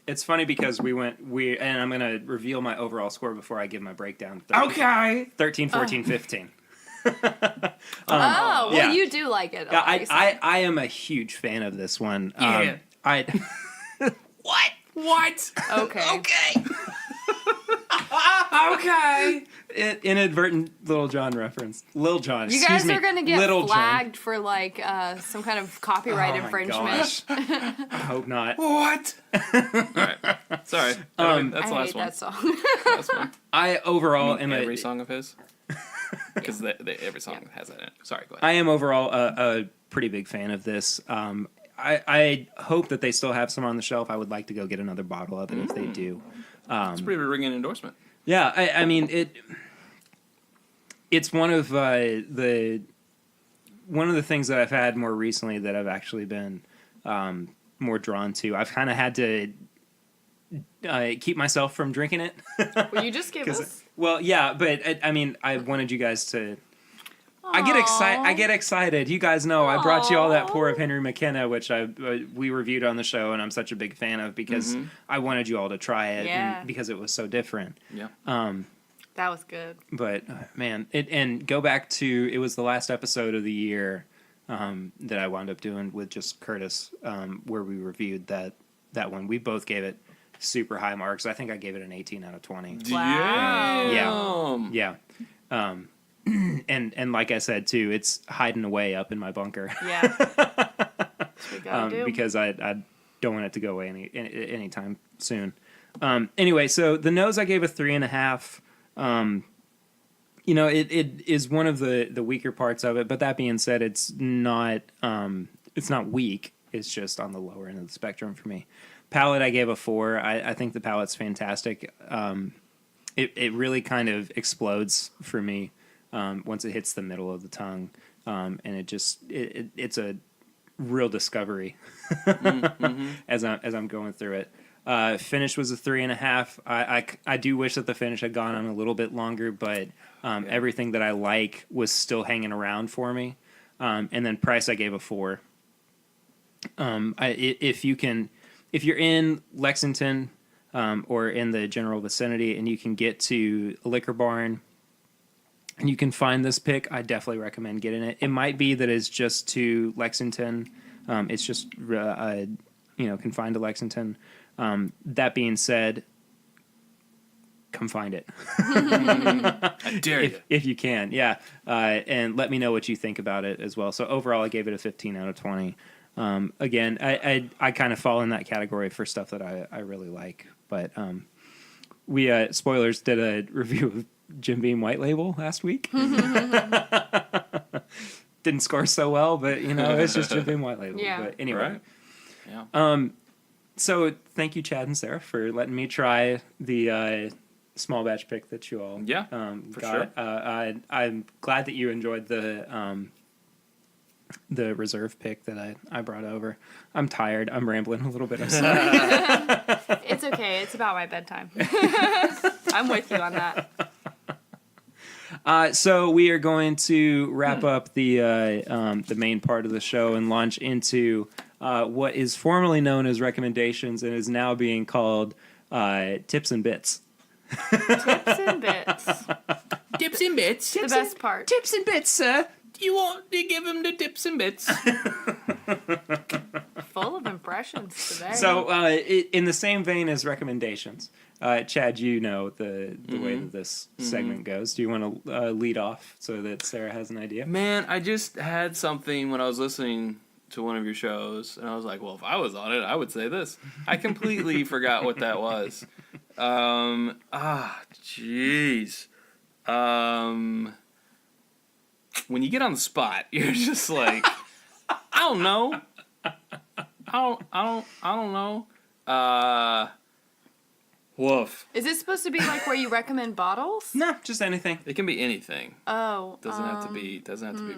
it's funny because and I'm gonna reveal my overall score before I give my breakdown. 13, 14, 15. well, you do like it. I am a huge fan of this one. Yeah. What? Okay. Okay. Inadvertent Little John reference. Lil John. You guys excuse me, are gonna get Little flagged for like some kind of copyright Oh my infringement. I hope not. What? All right. Sorry. That's the I last hate one. that song. Last one. I overall am every song of his. Because every song has that in it. Sorry, go ahead. I am overall a pretty big fan of this. I hope that they still have some on the shelf. I would like to go get another bottle of it if they do. It's a pretty ringing endorsement. Yeah, I mean it's one of the things that I've had more recently that I've actually been more drawn to. I've kind of had to keep myself from drinking it. Well, you just gave us. Well, yeah, but I mean, I wanted you guys to. Aww. I get excited. You guys know I brought you all that pour of Henry McKenna, which we reviewed on the show, and I'm such a big fan of because I wanted you all to try it, and because it was so different. Yeah. That was good. But man, and go back to it was the last episode of the year that I wound up doing with just Curtis, where we reviewed that one. We both gave it super high marks. I think I gave it an 18 out of 20. Wow. Yeah. And like I said too, it's hiding away up in my bunker. Yeah. That's what we gotta do. Because I don't want it to go away anytime soon. Anyway, so the nose I gave a 3.5. It is one of the weaker parts of it, but that being said, it's not weak. It's just on the lower end of the spectrum for me. Palate, I gave a 4. I think the palate's fantastic. It really kind of explodes for me once it hits the middle of the tongue, and it's a real discovery as I'm going through it. Finish was a 3.5. I do wish that the finish had gone on a little bit longer, but everything that I like was still hanging around for me. And then price, I gave a 4. If you're in Lexington or in the general vicinity and you can get to a liquor barn and you can find this pick, I definitely recommend getting it. It might be that it's just to Lexington. It's just confined to Lexington. That being said, come find it. I dare you. If you can, yeah. And let me know what you think about it as well. So overall, I gave it a 15 out of 20. Again, I kind of fall in that category for stuff that I really like. But we, spoilers, did a review of Jim Beam White Label last week. Didn't score so well, but, it's just Jim Beam White Label. Yeah. But anyway. Right. Yeah. So thank you, Chad and Sara, for letting me try the small batch pick that you all for got. sure. I'm glad that you enjoyed the reserve pick that I brought over. I'm tired. I'm rambling a little bit. I'm sorry. It's okay. It's about my bedtime. I'm with you on that. So we are going to wrap up the main part of the show and launch into what is formerly known as recommendations and is now being called tips and bits. Tips and bits. Tips and bits. The best part. Tips and bits, sir. You want to give him the tips and bits? Full of impressions today. So, in the same vein as recommendations, Chad, you know the way that this segment goes. Do you want to lead off so that Sara has an idea? Man, I just had something when I was listening to one of your shows, and I was like, well, if I was on it, I would say this. I completely forgot what that was. Jeez. When you get on the spot, you're just like, I don't know. I don't know. Woof. Is it supposed to be like where you recommend bottles? No, just anything. It can be anything. Oh. Doesn't have to be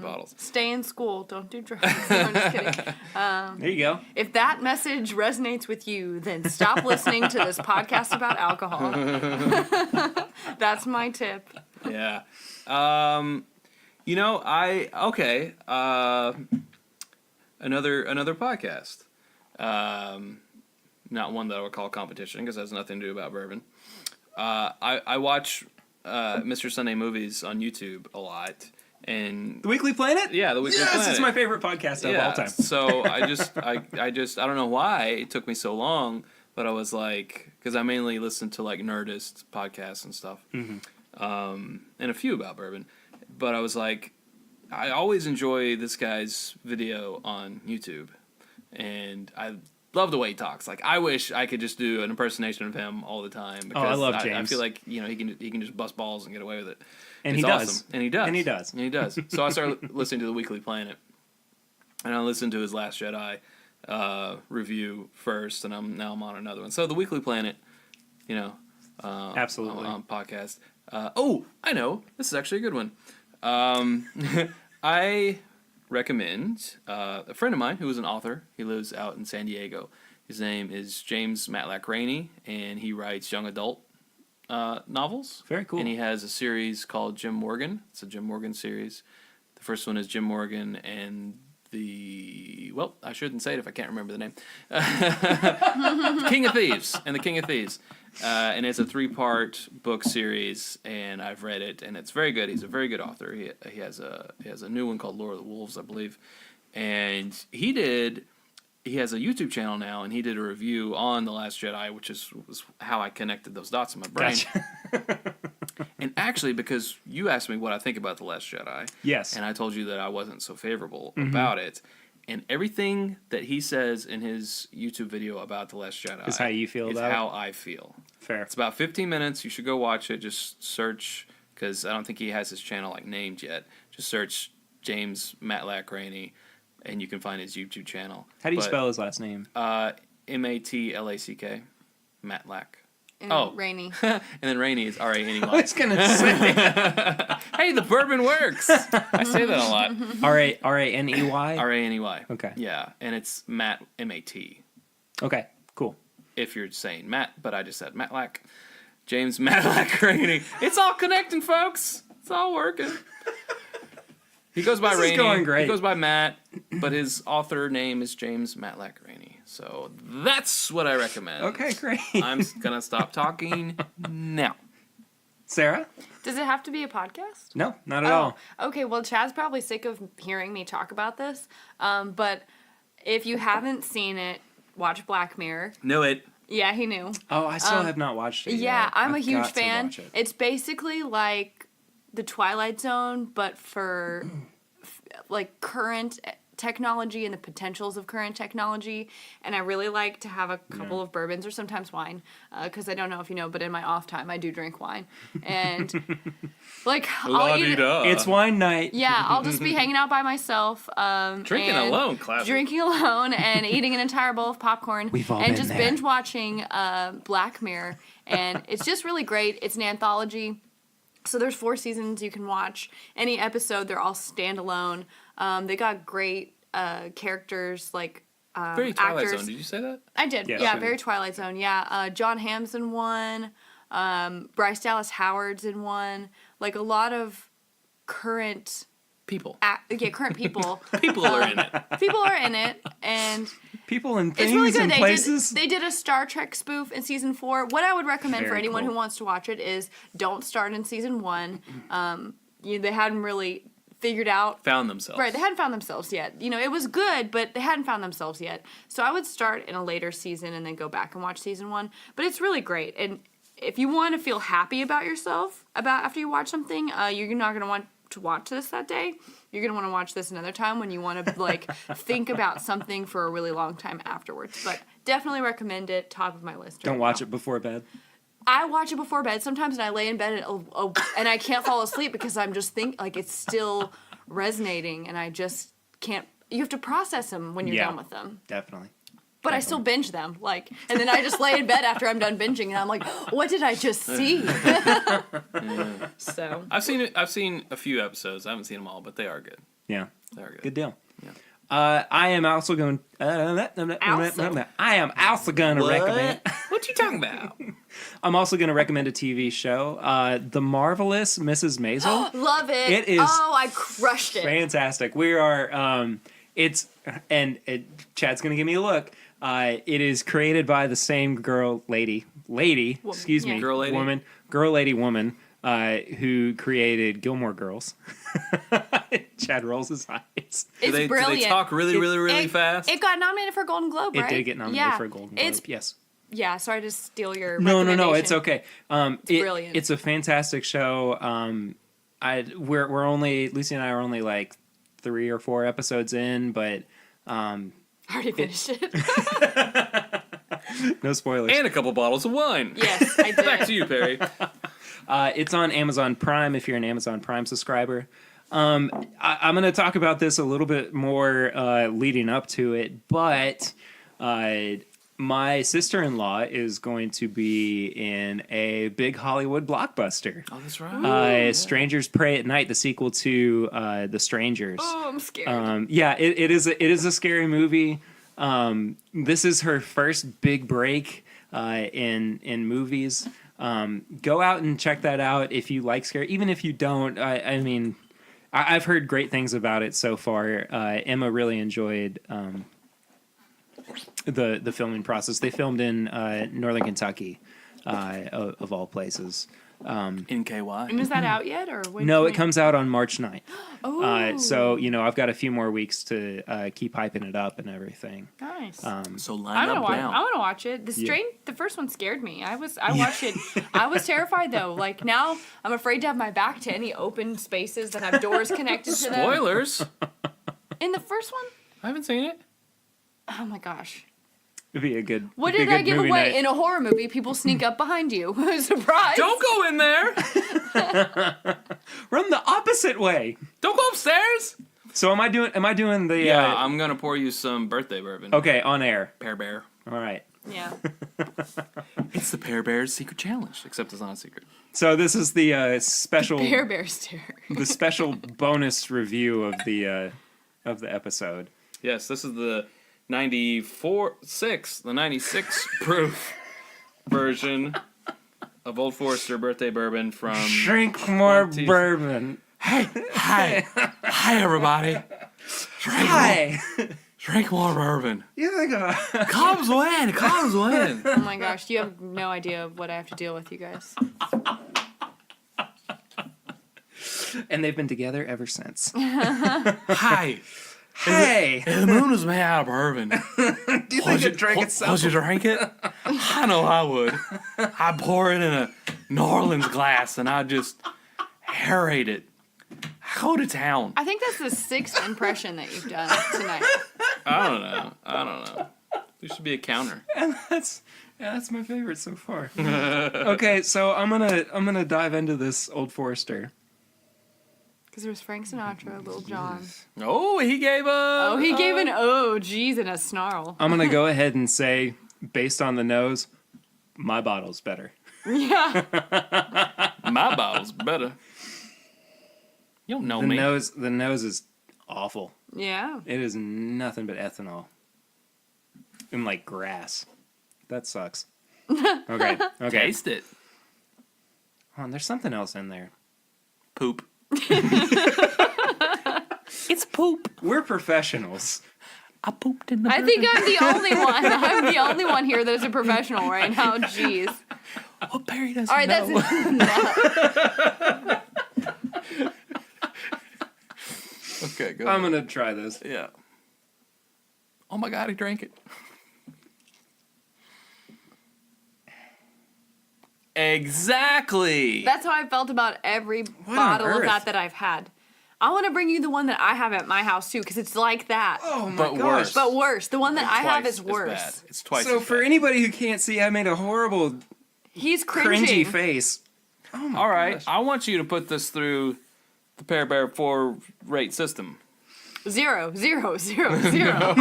bottles. Stay in school. Don't do drugs. No, I'm just kidding. There you go. If that message resonates with you, then stop listening to this podcast about alcohol. That's my tip. Yeah. Another podcast. Not one that I would call competition because it has nothing to do about bourbon. I watch Mr. Sunday Movies on YouTube a lot, and The Weekly Planet? yeah, the Weekly Planet. This is my favorite podcast of all time. So I don't know why it took me so long, but I was like, because I mainly listen to like Nerdist podcasts and stuff, and a few about bourbon, but I was like, I always enjoy this guy's video on YouTube, and I love the way he talks. Like, I wish I could just do an impersonation of him all the time. Because I love James. I feel like he can just bust balls and get away with it. And It's he awesome. does. And he does. And he does. And he does. So I started listening to the Weekly Planet, and I listened to his Last Jedi review first, and I'm on another one. So the Weekly Planet, Absolutely. podcast. I know. This is actually a good one. I recommend a friend of mine who is an author. He lives out in San Diego. His name is James Matlack Rainey, and he writes young adult novels. Very cool. And he has a series called Jim Morgan. It's a Jim Morgan series. The first one is Jim Morgan and I shouldn't say it if I can't remember the name. King of Thieves and the King of Thieves. And it's a 3-part book series, and I've read it, and it's very good. He's a very good author. He has a new one called Lord of the Wolves, I believe. And he has a YouTube channel now, and he did a review on The Last Jedi, which was how I connected those dots in my brain. Gotcha. And actually, because you asked me what I think about The Last Jedi, Yes. and I told you that I wasn't so favorable about it, and everything that he says in his YouTube video about The Last Jedi Is how you feel about it? how I feel. Fair. It's about 15 minutes. You should go watch it. Just search, because I don't think he has his channel named yet. Just search James Matlack Rainey, and you can find his YouTube channel. How do you spell his last name? Matlack. Matlack. And Rainy. And then Rainey is R-A-N-E-Y. I was going to say Hey, the bourbon works. I say that a lot. R-A-N-E-Y? R-A-N-E-Y. Okay. Yeah, and it's Matt, M-A-T. Okay, cool. If you're saying Matt, but I just said Matlack. James Matlack Rainey. It's all connecting, folks. It's all working. He goes by This is Rainey. going great. He goes by Matt, but his author name is James Matlack Rainey. So that's what I recommend. Okay, great. I'm gonna stop talking now. Sarah? Does it have to be a podcast? No, not at all. Okay, well, Chad's probably sick of hearing me talk about this. But if you haven't seen it, watch Black Mirror. Knew it. Yeah, he knew. Oh, I still have not watched it Yeah, yet. I'm a I've huge got to fan. watch it. It's basically like the Twilight Zone, but for like current technology and the potentials of current technology. And I really like to have a couple of bourbons or sometimes wine, because I don't know if you know, but in my off time I do drink wine, and like I'll eat it. It's wine night. Yeah, I'll just be hanging out by myself. Drinking and alone, classic. Drinking alone and eating an entire bowl of popcorn. We've all and been just there. binge watching Black Mirror. And it's just really great. It's an anthology. So there's 4 seasons you can watch. Any episode, they're all standalone. They got great characters, like Very Twilight actors. Zone. Did you say that? I did. Yes. Yeah, Okay. very Twilight Zone. Yeah, John Hamm's in one. Bryce Dallas Howard's in one. Like a lot of current People. current people. People are in it. People are in it, and People and it's really things good. and places. They did a Star Trek spoof in season 4. What I would recommend for Very anyone cool. who wants to watch it is don't start in season 1. They hadn't really figured out. Found themselves. Right, they hadn't found themselves yet. It was good, but they hadn't found themselves yet. So I would start in a later season and then go back and watch season 1. But it's really great. And if you want to feel happy about yourself after you watch something, you're not going to want to watch this that day. You're going to want to watch this another time when you want to think about something for a really long time afterwards. But definitely recommend it. Top of my list. Don't watch it before bed. I watch it before bed sometimes, and I lay in bed and I can't fall asleep because I'm just it's still resonating, and I just can't. You have to process them when you're done with them. Definitely. But I still binge them, like, and then I just lay in bed after I'm done binging, and I'm like, what did I just see? So I've seen a few episodes. I haven't seen them all, but they are good. Yeah. They are good. Good deal. Yeah. I am also going. I am also going to recommend. What you talking about? I'm also going to recommend a TV show, The Marvelous Mrs. Maisel. love it. It is Oh, I crushed it. Fantastic. We are. Chad's going to give me a look. It is created by the same lady. Woman. Excuse me, Yeah. Girl, lady? woman, who created Gilmore Girls. Chad rolls his eyes. It's Do they brilliant. talk really fast? It got nominated for a Golden Globe, right? It did get nominated for a Golden Globe. Yes. Yeah, sorry to steal your No. recommendation. It's okay. It's brilliant. It's a fantastic show. We're only Lucy and I are only like 3 or 4 episodes in, but I already finished it. no spoilers. And a couple bottles of wine. Yes, I did. Back to you, Perry. It's on Amazon Prime if you're an Amazon Prime subscriber. I'm going to talk about this a little bit more leading up to it, but my sister-in-law is going to be in a big Hollywood blockbuster. Oh, that's right. Strangers Pray at Night, the sequel to The Strangers. Oh, I'm scared. Yeah, it is a scary movie. This is her first big break in movies. Go out and check that out if you like scary. Even if you don't, I mean, I've heard great things about it so far. Emma really enjoyed the filming process. They filmed in Northern Kentucky, of all places. In KY. And is that out yet, or when? No, it comes out on March 9th. Oh, So, I've got a few more weeks to keep hyping it up and everything. nice. So I line up want now. to watch it. The first one scared me. I watched it. I was terrified though. Like now, I'm afraid to have my back to any open spaces that have doors connected to them. Spoilers. In the first one, I haven't seen it. oh my gosh. It'd be a good. What it'd did be a I good give movie away? night. In a horror movie, people sneak up behind you. Surprise! Don't go in there. Run the opposite way. Don't go upstairs. So am I doing the? Yeah, I'm gonna pour you some birthday bourbon. Okay, on air. Pear Bear. All right. Yeah. It's the Pear Bear's secret challenge, except it's not a secret. So this is the special Bear Bear stare. the special bonus review of the episode. Yes, this is the 96 proof version of Old Forester birthday bourbon from. Drink more 20. bourbon. Hi everybody. Drink more bourbon. You think Comes win. Oh my gosh, you have no idea of what I have to deal with, you guys. And they've been together ever since. Hi. Hey, If the moon was made out of bourbon, do you think it drank itself? would you drink it? I know I would. I'd pour it in a New Orleans glass and I'd just aerate it. I go to town. I think that's the 6th impression that you've done tonight. I don't know. There should be a counter. And that's my favorite so far. Okay, so I'm gonna dive into this Old Forester. Because there was Frank Sinatra, Lil Jon. Oh, he gave a. Oh, he gave an oh, geez, and a snarl. I'm gonna go ahead and say, based on the nose, my bottle's better. Yeah. My bottle's better. You don't know The me. nose is awful. Yeah. It is nothing but ethanol. And like grass. That sucks. Okay. Taste it. Hold on, there's something else in there. Poop. It's poop. We're professionals. I pooped in the I think I'm the only one. I'm the only one here that's a professional right now. Jeez. What Perry doesn't All right, know. that's Okay, go I'm ahead. gonna try this. Yeah. Oh my God, he drank it. Exactly. That's how I felt about every on bottle of earth? that I've had. I want to bring you the one that I have at my house too, because it's like that, Oh my But gosh. worse. but worse. The one that I have Twice is as worse. bad. It's twice So as for bad. anybody who can't see, I made a horrible He's cringy cringing. face. Oh my All right, gosh. I want you to put this through the Pear Bear 4 rate system. 0, 0, 0, 0.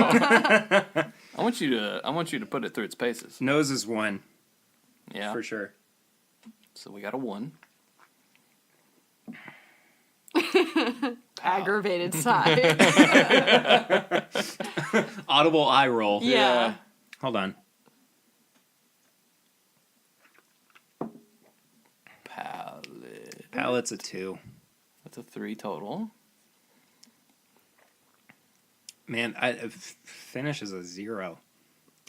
I want you to put it through its paces. Nose is 1. Yeah. For sure. So we got a 1. Aggravated sigh. Audible eye roll. Yeah. Hold on. Palate's a 2. That's a 3 total. Man, finish is a 0.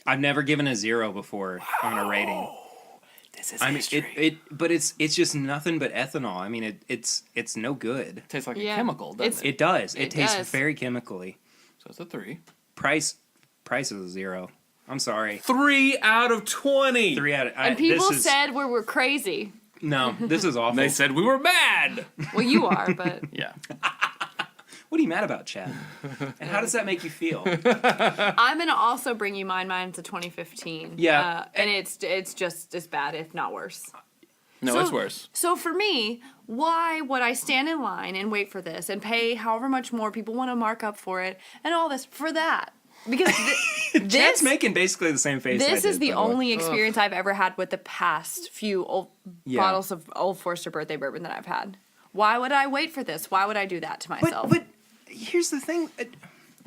I've never given a 0 before on a rating. This is history. But it's just nothing but ethanol. I mean, it's no good. Tastes like a chemical, doesn't it? It does. It tastes does. very chemically. So it's a 3. Price is a 0. I'm sorry. 3 out of 20. 3 out of. And people said we're crazy. No, this is awful. They said we were bad. Well, you are, but Yeah. What are you mad about, Chad? And how does that make you feel? I'm gonna also bring you mine. Mine's a 2015. Yeah. And it's just as bad, if not worse. No, So- it's worse. So for me, why would I stand in line and wait for this and pay however much more people want to mark up for it and all this for that? Because Chad's this making basically the same face. this I is did, the by way. only experience I've ever had with the past few bottles of Old Forester birthday bourbon that I've had. Why would I wait for this? Why would I do that to myself? But here's the thing.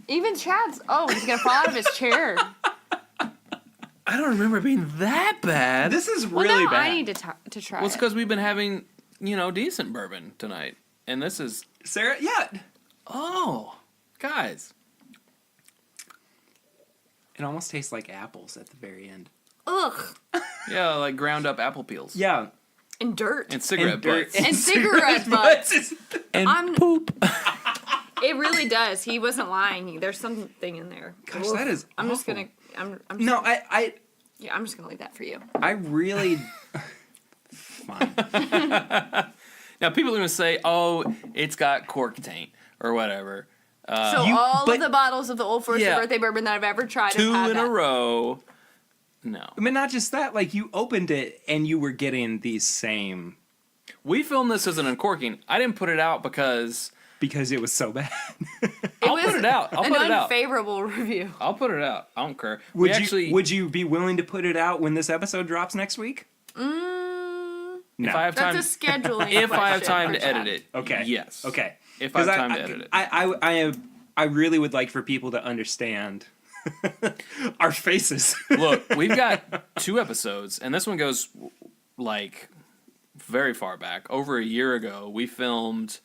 Even Chad's. Oh, he's gonna fall out of his chair. I don't remember it being that bad. This is Well, really now bad. I need to try. Well, it's it. because we've been having, decent bourbon tonight. And this is, Sarah, yeah. oh, guys. It almost tastes like apples at the very end. Ugh, Yeah, like ground up apple peels. Yeah. and dirt. And cigarette And dirt. butts. And cigarette butts. And I'm- poop. It really does. He wasn't lying. There's something in there. Gosh, Oof. that is I'm just awful. gonna. I'm just, No, Yeah, I'm just gonna leave that for you. I really. Fine. Now, people are going to say, oh, it's got cork taint or whatever. So You- all but- of the bottles of the Old Forester Yeah. birthday bourbon that I've ever tried 2 have had in a that. row. No. I mean, not just that. Like, you opened it and you were getting these same. We filmed this as an uncorking. I didn't put it out because Because it was so bad. I'll was put it out. I'll An put it out. unfavorable review. I'll put it out. I don't care. Would you be willing to put it out when this episode drops next week? No. if I have time, That's a scheduling. if I have question time for to Chad. edit it, Okay. yes. Okay. If I have 'Cause time to edit it. I really would like for people to understand our faces. Look, we've got 2 episodes, and this one goes like very far back. Over a year ago, we filmed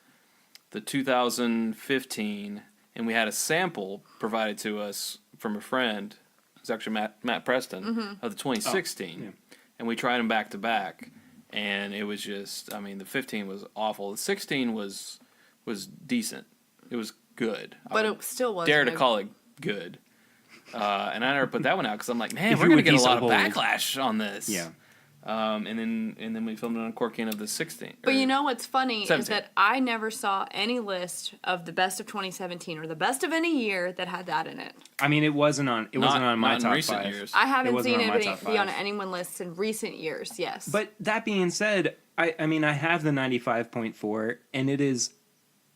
the 2015, and we had a sample provided to us from a friend. It was actually Matt Preston of the 2016, yeah. and we tried them back to back, and it was just, I mean, the 15 was awful. The 16 was decent. It was good. But it still wasn't. Dare to call it good. And I never put that one out because I'm like, man, If we're you gonna would get be a so lot of bold. backlash on this. Yeah. And then we filmed an uncorking of the 16. But you know what's funny is 17. that I never saw any list of the best of 2017 or the best of any year that had that in it. I mean, it wasn't on my in top recent 5. years. I haven't wasn't seen on my it top be on 5. anyone lists in recent years. Yes, But that being said, I mean, I have the 95.4, and it is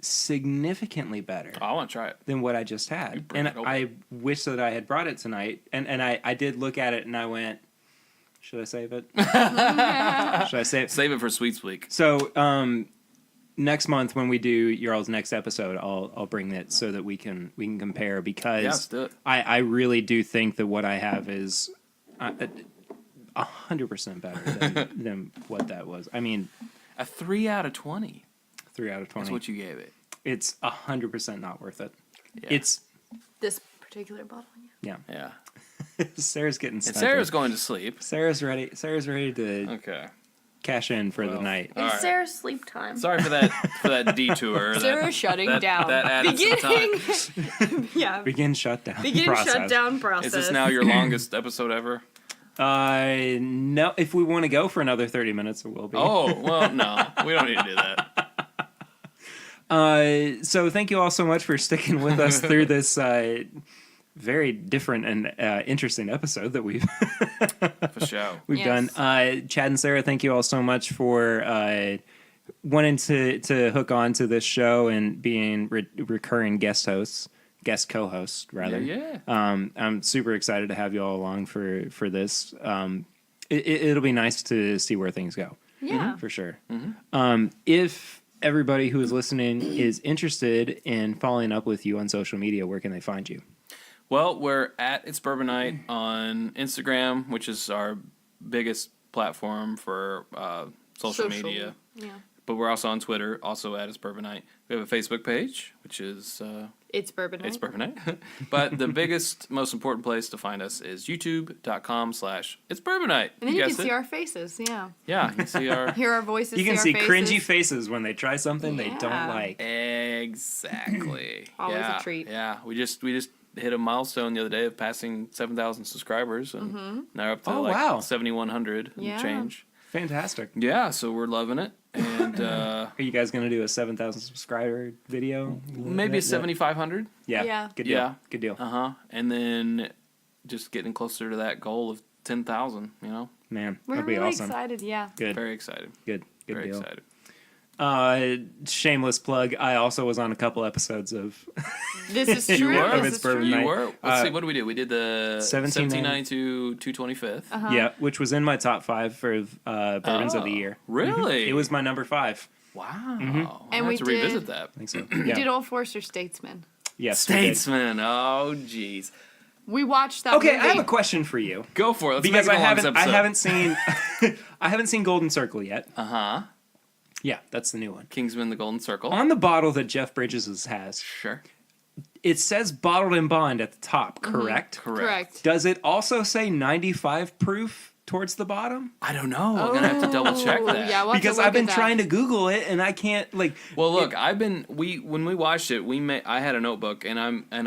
significantly better Oh, I want to try it. than what I just had. bring And it over. I wish that I had brought it tonight. And I did look at it, and I went, should I save it? Should I save it? Save it for Sweets Week. So, next month when we do your all's next episode, I'll bring it so that we can compare, Yeah, because let's do it. I really do think that what I have is 100% better than what that was. I mean, A 3 out of 20. 3 out of 20. That's what you gave it. It's 100% not worth it. Yeah. It's this particular bottle. yeah. Yeah. Sarah's getting And stunted. Sarah's going to sleep. Sarah's ready to Okay. cash in for the Well, night. All It's right. Sarah's sleep time. Sorry for that detour. Sarah's shutting down. That added some time. Yeah. Begin shutdown. Begin process. shutdown process. Is this now your longest episode ever? No. If we want to go for another 30 minutes, it will be. Oh, well, no. We don't need to do that. So thank you all so much for sticking with us through this very different and interesting episode that we've For sure. Yes. done. Chad and Sara, thank you all so much for wanting to hook on to this show and being recurring guest hosts. guest co-host, rather. Yeah. I'm super excited to have you all along for this. It'll be nice to see where things go. Yeah. For sure. If everybody who is listening is interested in following up with you on social media, where can they find you? Well, we're at It's Bourbon Night on Instagram, which is our biggest platform for social media. Yeah. But we're also on Twitter, also at It's Bourbon Night. We have a Facebook page, which is It's Bourbon Night. It's Bourbon Night. But the biggest, most important place to find us is youtube.com/It's Bourbon Night. And then you can guessed see it. our faces. Yeah. Yeah, you can see our... Hear our voices. You can see see our cringy faces. faces when they try something they don't Yeah. like. Exactly. Always a yeah, treat. Yeah, we just hit a milestone the other day of passing 7,000 subscribers, and now we're up to wow. 7,100 Yeah. and change. Fantastic. Yeah, so we're loving it, and Are you guys going to do a 7,000 subscriber video? maybe a 7,500. Yeah. Yeah. Good deal. Yeah. Good deal. And then just getting closer to that goal of 10,000. You know, Man, We're that'd be really awesome. excited. Yeah. Good. very excited. Good Very deal. excited. Shameless plug. I also was on a couple episodes of This is You true. were? Of This It's is Bourbon true. Night. You were. Let's see. What did we do? We did the 1790 1792 225th. yeah, which was in my top 5 for bourbons of the year. Really? It was my number 5. Wow. And I we have to revisit did- that. I think so. We Yeah. did Old Forester Statesman. Yes, we did. Statesman. Oh, jeez. We watched that Okay, movie. I have a question for you Go for it. Let's because make it I a long haven't episode. I haven't seen Golden Circle yet. Uh-huh. Yeah, that's the new one. Kingsman: The Golden Circle. On the bottle that Jeff Bridges has, Sure. it says bottled in bond at the top, correct? Correct. Does it also say 95 proof towards the bottom? I don't know. I'm gonna have to double check Oh, that. Yeah, we'll have to Because look I've been at that. trying to Google it and I can't like. Well, look, when we watched it, I had a notebook and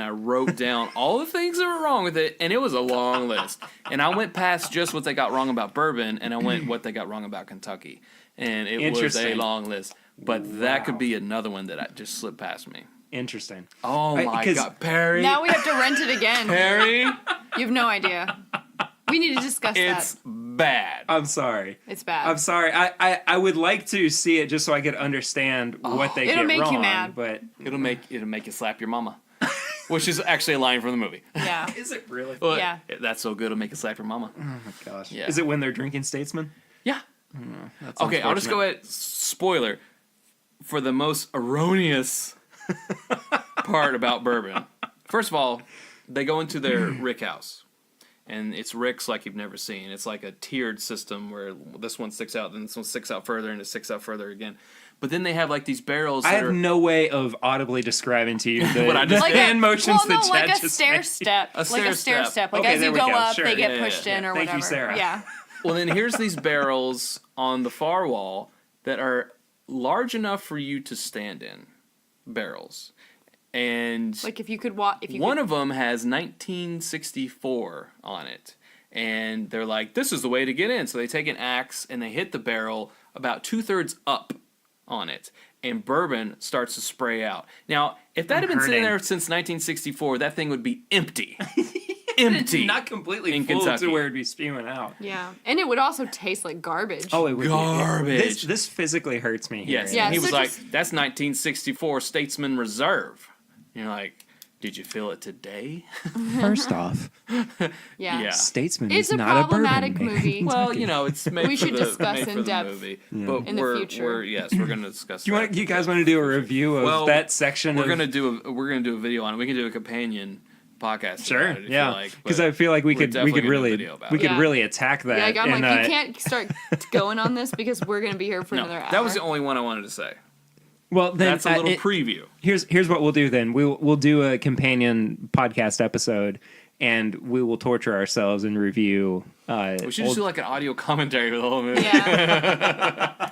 I wrote down all the things that were wrong with it, and it was a long list. And I went past just what they got wrong about bourbon, and I went what they got wrong about Kentucky, and it was a Interesting. long list. But that could be another one that I just slipped past me. Interesting. Oh my 'cause God, Perry! Now we have to rent it again. Perry, You have no idea. We need to discuss it's that. bad. I'm sorry. It's bad. I'm sorry. I would like to see it just so I could understand what they It'll get make wrong. you mad. But It'll make you slap your mama, which is actually a line from the movie. Yeah. is it really? Well, Yeah. That's so good. It'll make you slap your mama. Oh my gosh. Yeah. Is it when they're drinking Statesman? Yeah. That's Okay, I'll just unfortunate. go ahead. Spoiler for the most erroneous part about bourbon. First of all, they go into their rick house, and it's ricks like you've never seen. It's like a tiered system where this one sticks out, then this one sticks out further, and it sticks out further again. But then they have like these barrels. I That have are, no way of audibly describing to you the, What I just the did. hand motions well, no, that like Chad a just stair made. step. A Like stair a stair step. step. Like Okay, as there you we go go. up, Sure. they get Yeah, pushed yeah, in or Thank you, whatever. Sarah. Yeah. Well, then here's these barrels on the far wall that are large enough for you to stand in. Barrels, and Like if you could walk. If you one could, of them has 1964 on it, and they're like, "This is the way to get in." So they take an axe and they hit the barrel about 2/3 up on it, and bourbon starts to spray out. Now, if that had been sitting hurting. there since 1964, that thing would be empty, empty. Not completely In full Kentucky. to where it'd be spewing out. yeah, and it would also taste like garbage. Oh, it would Garbage. Be, this physically hurts me. Yes, hearing Yeah, and he so was like, just- "That's 1964 Statesman Reserve." You're like, "Did you feel it today?" it. First off, yeah. Statesman It's is a not a problematic bourbon movie. Well, you know, it's made We for should the, discuss made in for the depth movie. Yeah. But in the we're, future. we're going to discuss. Do you that. want? You guys want to do a review of Well, that section? We're of, gonna do a video on it. We can do a companion podcast. Sure, about it if you yeah, like, because but I feel like we we're could definitely gonna do a really video about we it. could Yeah. really attack that. Yeah, I'm and, like, you can't start going on this because we're gonna be here for No, another hour. that was the only one I wanted to say. Well, then That's a little preview. Here's what we'll do then. We'll do a companion podcast episode, and we will torture ourselves and review. We should just do like an audio commentary with the whole movie. Yeah,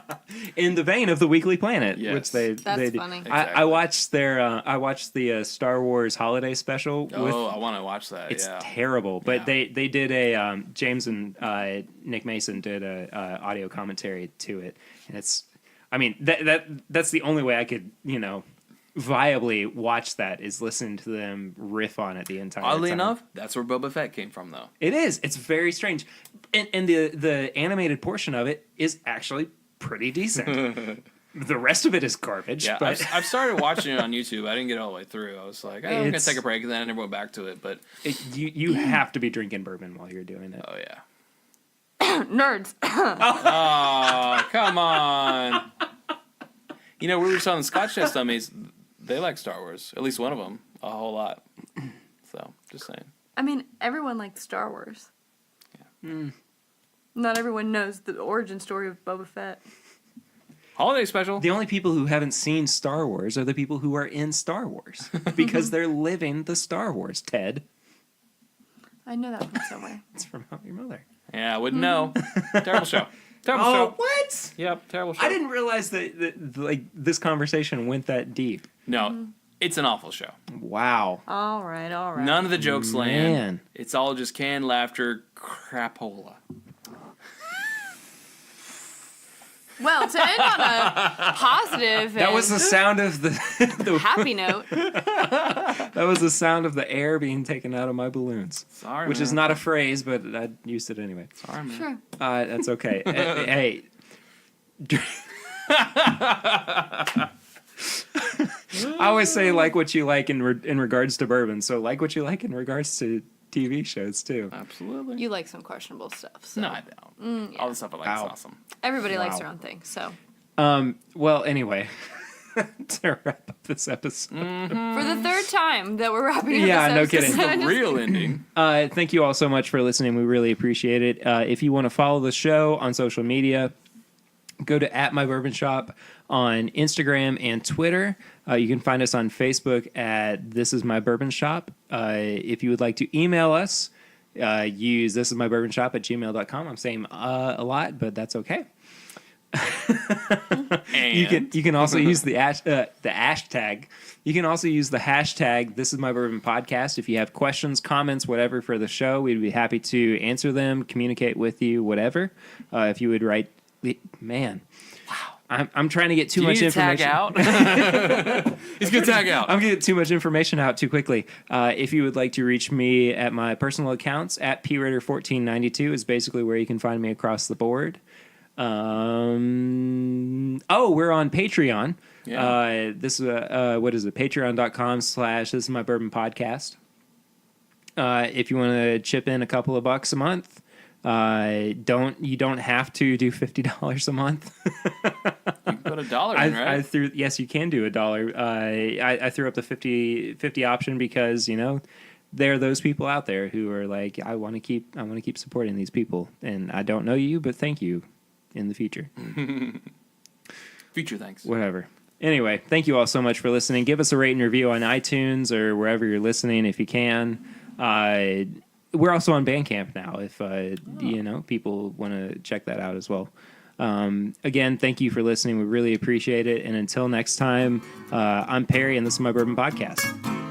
in the vein of the Weekly Planet, Yes. which they That's do. funny. I Exactly. watched the Star Wars holiday special. Oh, I want to watch that. It's yeah. terrible, but Yeah. they did a James and Nick Mason did a audio commentary to it, and it's. I mean that's the only way I could viably watch that is listen to them riff on it the entire Oddly time. enough, that's where Boba Fett came from, though. It is. It's very strange, and the animated portion of it is actually pretty decent. The rest of it is garbage. Yeah, but I've started watching it on YouTube. I didn't get all the way through. I was like, I'm going to take a break, and then I never went back to it. But you have to be drinking bourbon while you're doing it. oh, yeah. Nerds. Oh, come on. We were selling Scotch test dummies. They like Star Wars. At least one of them. A whole lot. So, just saying. I mean, everyone likes Star Wars. Yeah. Not everyone knows the origin story of Boba Fett. Holiday special. The only people who haven't seen Star Wars are the people who are in Star Wars because they're living the Star Wars, Ted. I know that from somewhere. It's from How I Met Your Mother. Yeah, I wouldn't know. Terrible show. Terrible show. What? Yep, terrible show. I didn't realize that like this conversation went that deep. No, it's an awful show. Wow. All right. None of the jokes land. Man. It's all just canned laughter, crapola. Well, to end on a positive That was the sound of the happy note. that was the sound of the air being taken out of my balloons. Sorry, Which man. is not a phrase, but I used it anyway. Sorry, man. Sure. That's okay. Hey. I always say like what you like in regards to bourbon, so like what you like in regards to TV shows too. Absolutely. You like some questionable stuff. So. No, I don't. All the stuff I like is Ow. awesome. Everybody likes Wow. their own thing. So Well, anyway, to wrap up this episode. for the third time that we're wrapping up Yeah, this no episode, kidding. The real ending. Thank you all so much for listening. We really appreciate it. If you want to follow the show on social media, go to @MyBourbonShop on Instagram and Twitter. You can find us on Facebook at This Is My Bourbon Shop. If you would like to email us, use thisismybourbonshop@gmail.com. I'm saying a lot, but that's okay. And You can also use the hashtag. You can also use the hashtag This Is My Bourbon Podcast. If you have questions, comments, whatever for the show, we'd be happy to answer them, communicate with you, whatever. If you would write, man, wow, I'm trying to get too much information. Tag out. He's gonna tag out. I'm gonna get too much information out too quickly. If you would like to reach me at my personal accounts, at pritter1492 is basically where you can find me across the board. We're on Patreon. Yeah. This is what is it? Patreon.com/This Is My Bourbon Podcast. If you want to chip in a couple of bucks a month, you don't have to do $50 a month. You can put $1 in, right? Yes, you can do $1. I threw up the 50 option because there are those people out there who are like, I want to keep supporting these people, and I don't know you, but thank you in the future. Future thanks. Whatever. Anyway, thank you all so much for listening. Give us a rate and review on iTunes or wherever you're listening if you can. We're also on Bandcamp now if people want to check that out as well. Again, thank you for listening. We really appreciate it. And until next time, I'm Perry, and this is My Bourbon Podcast.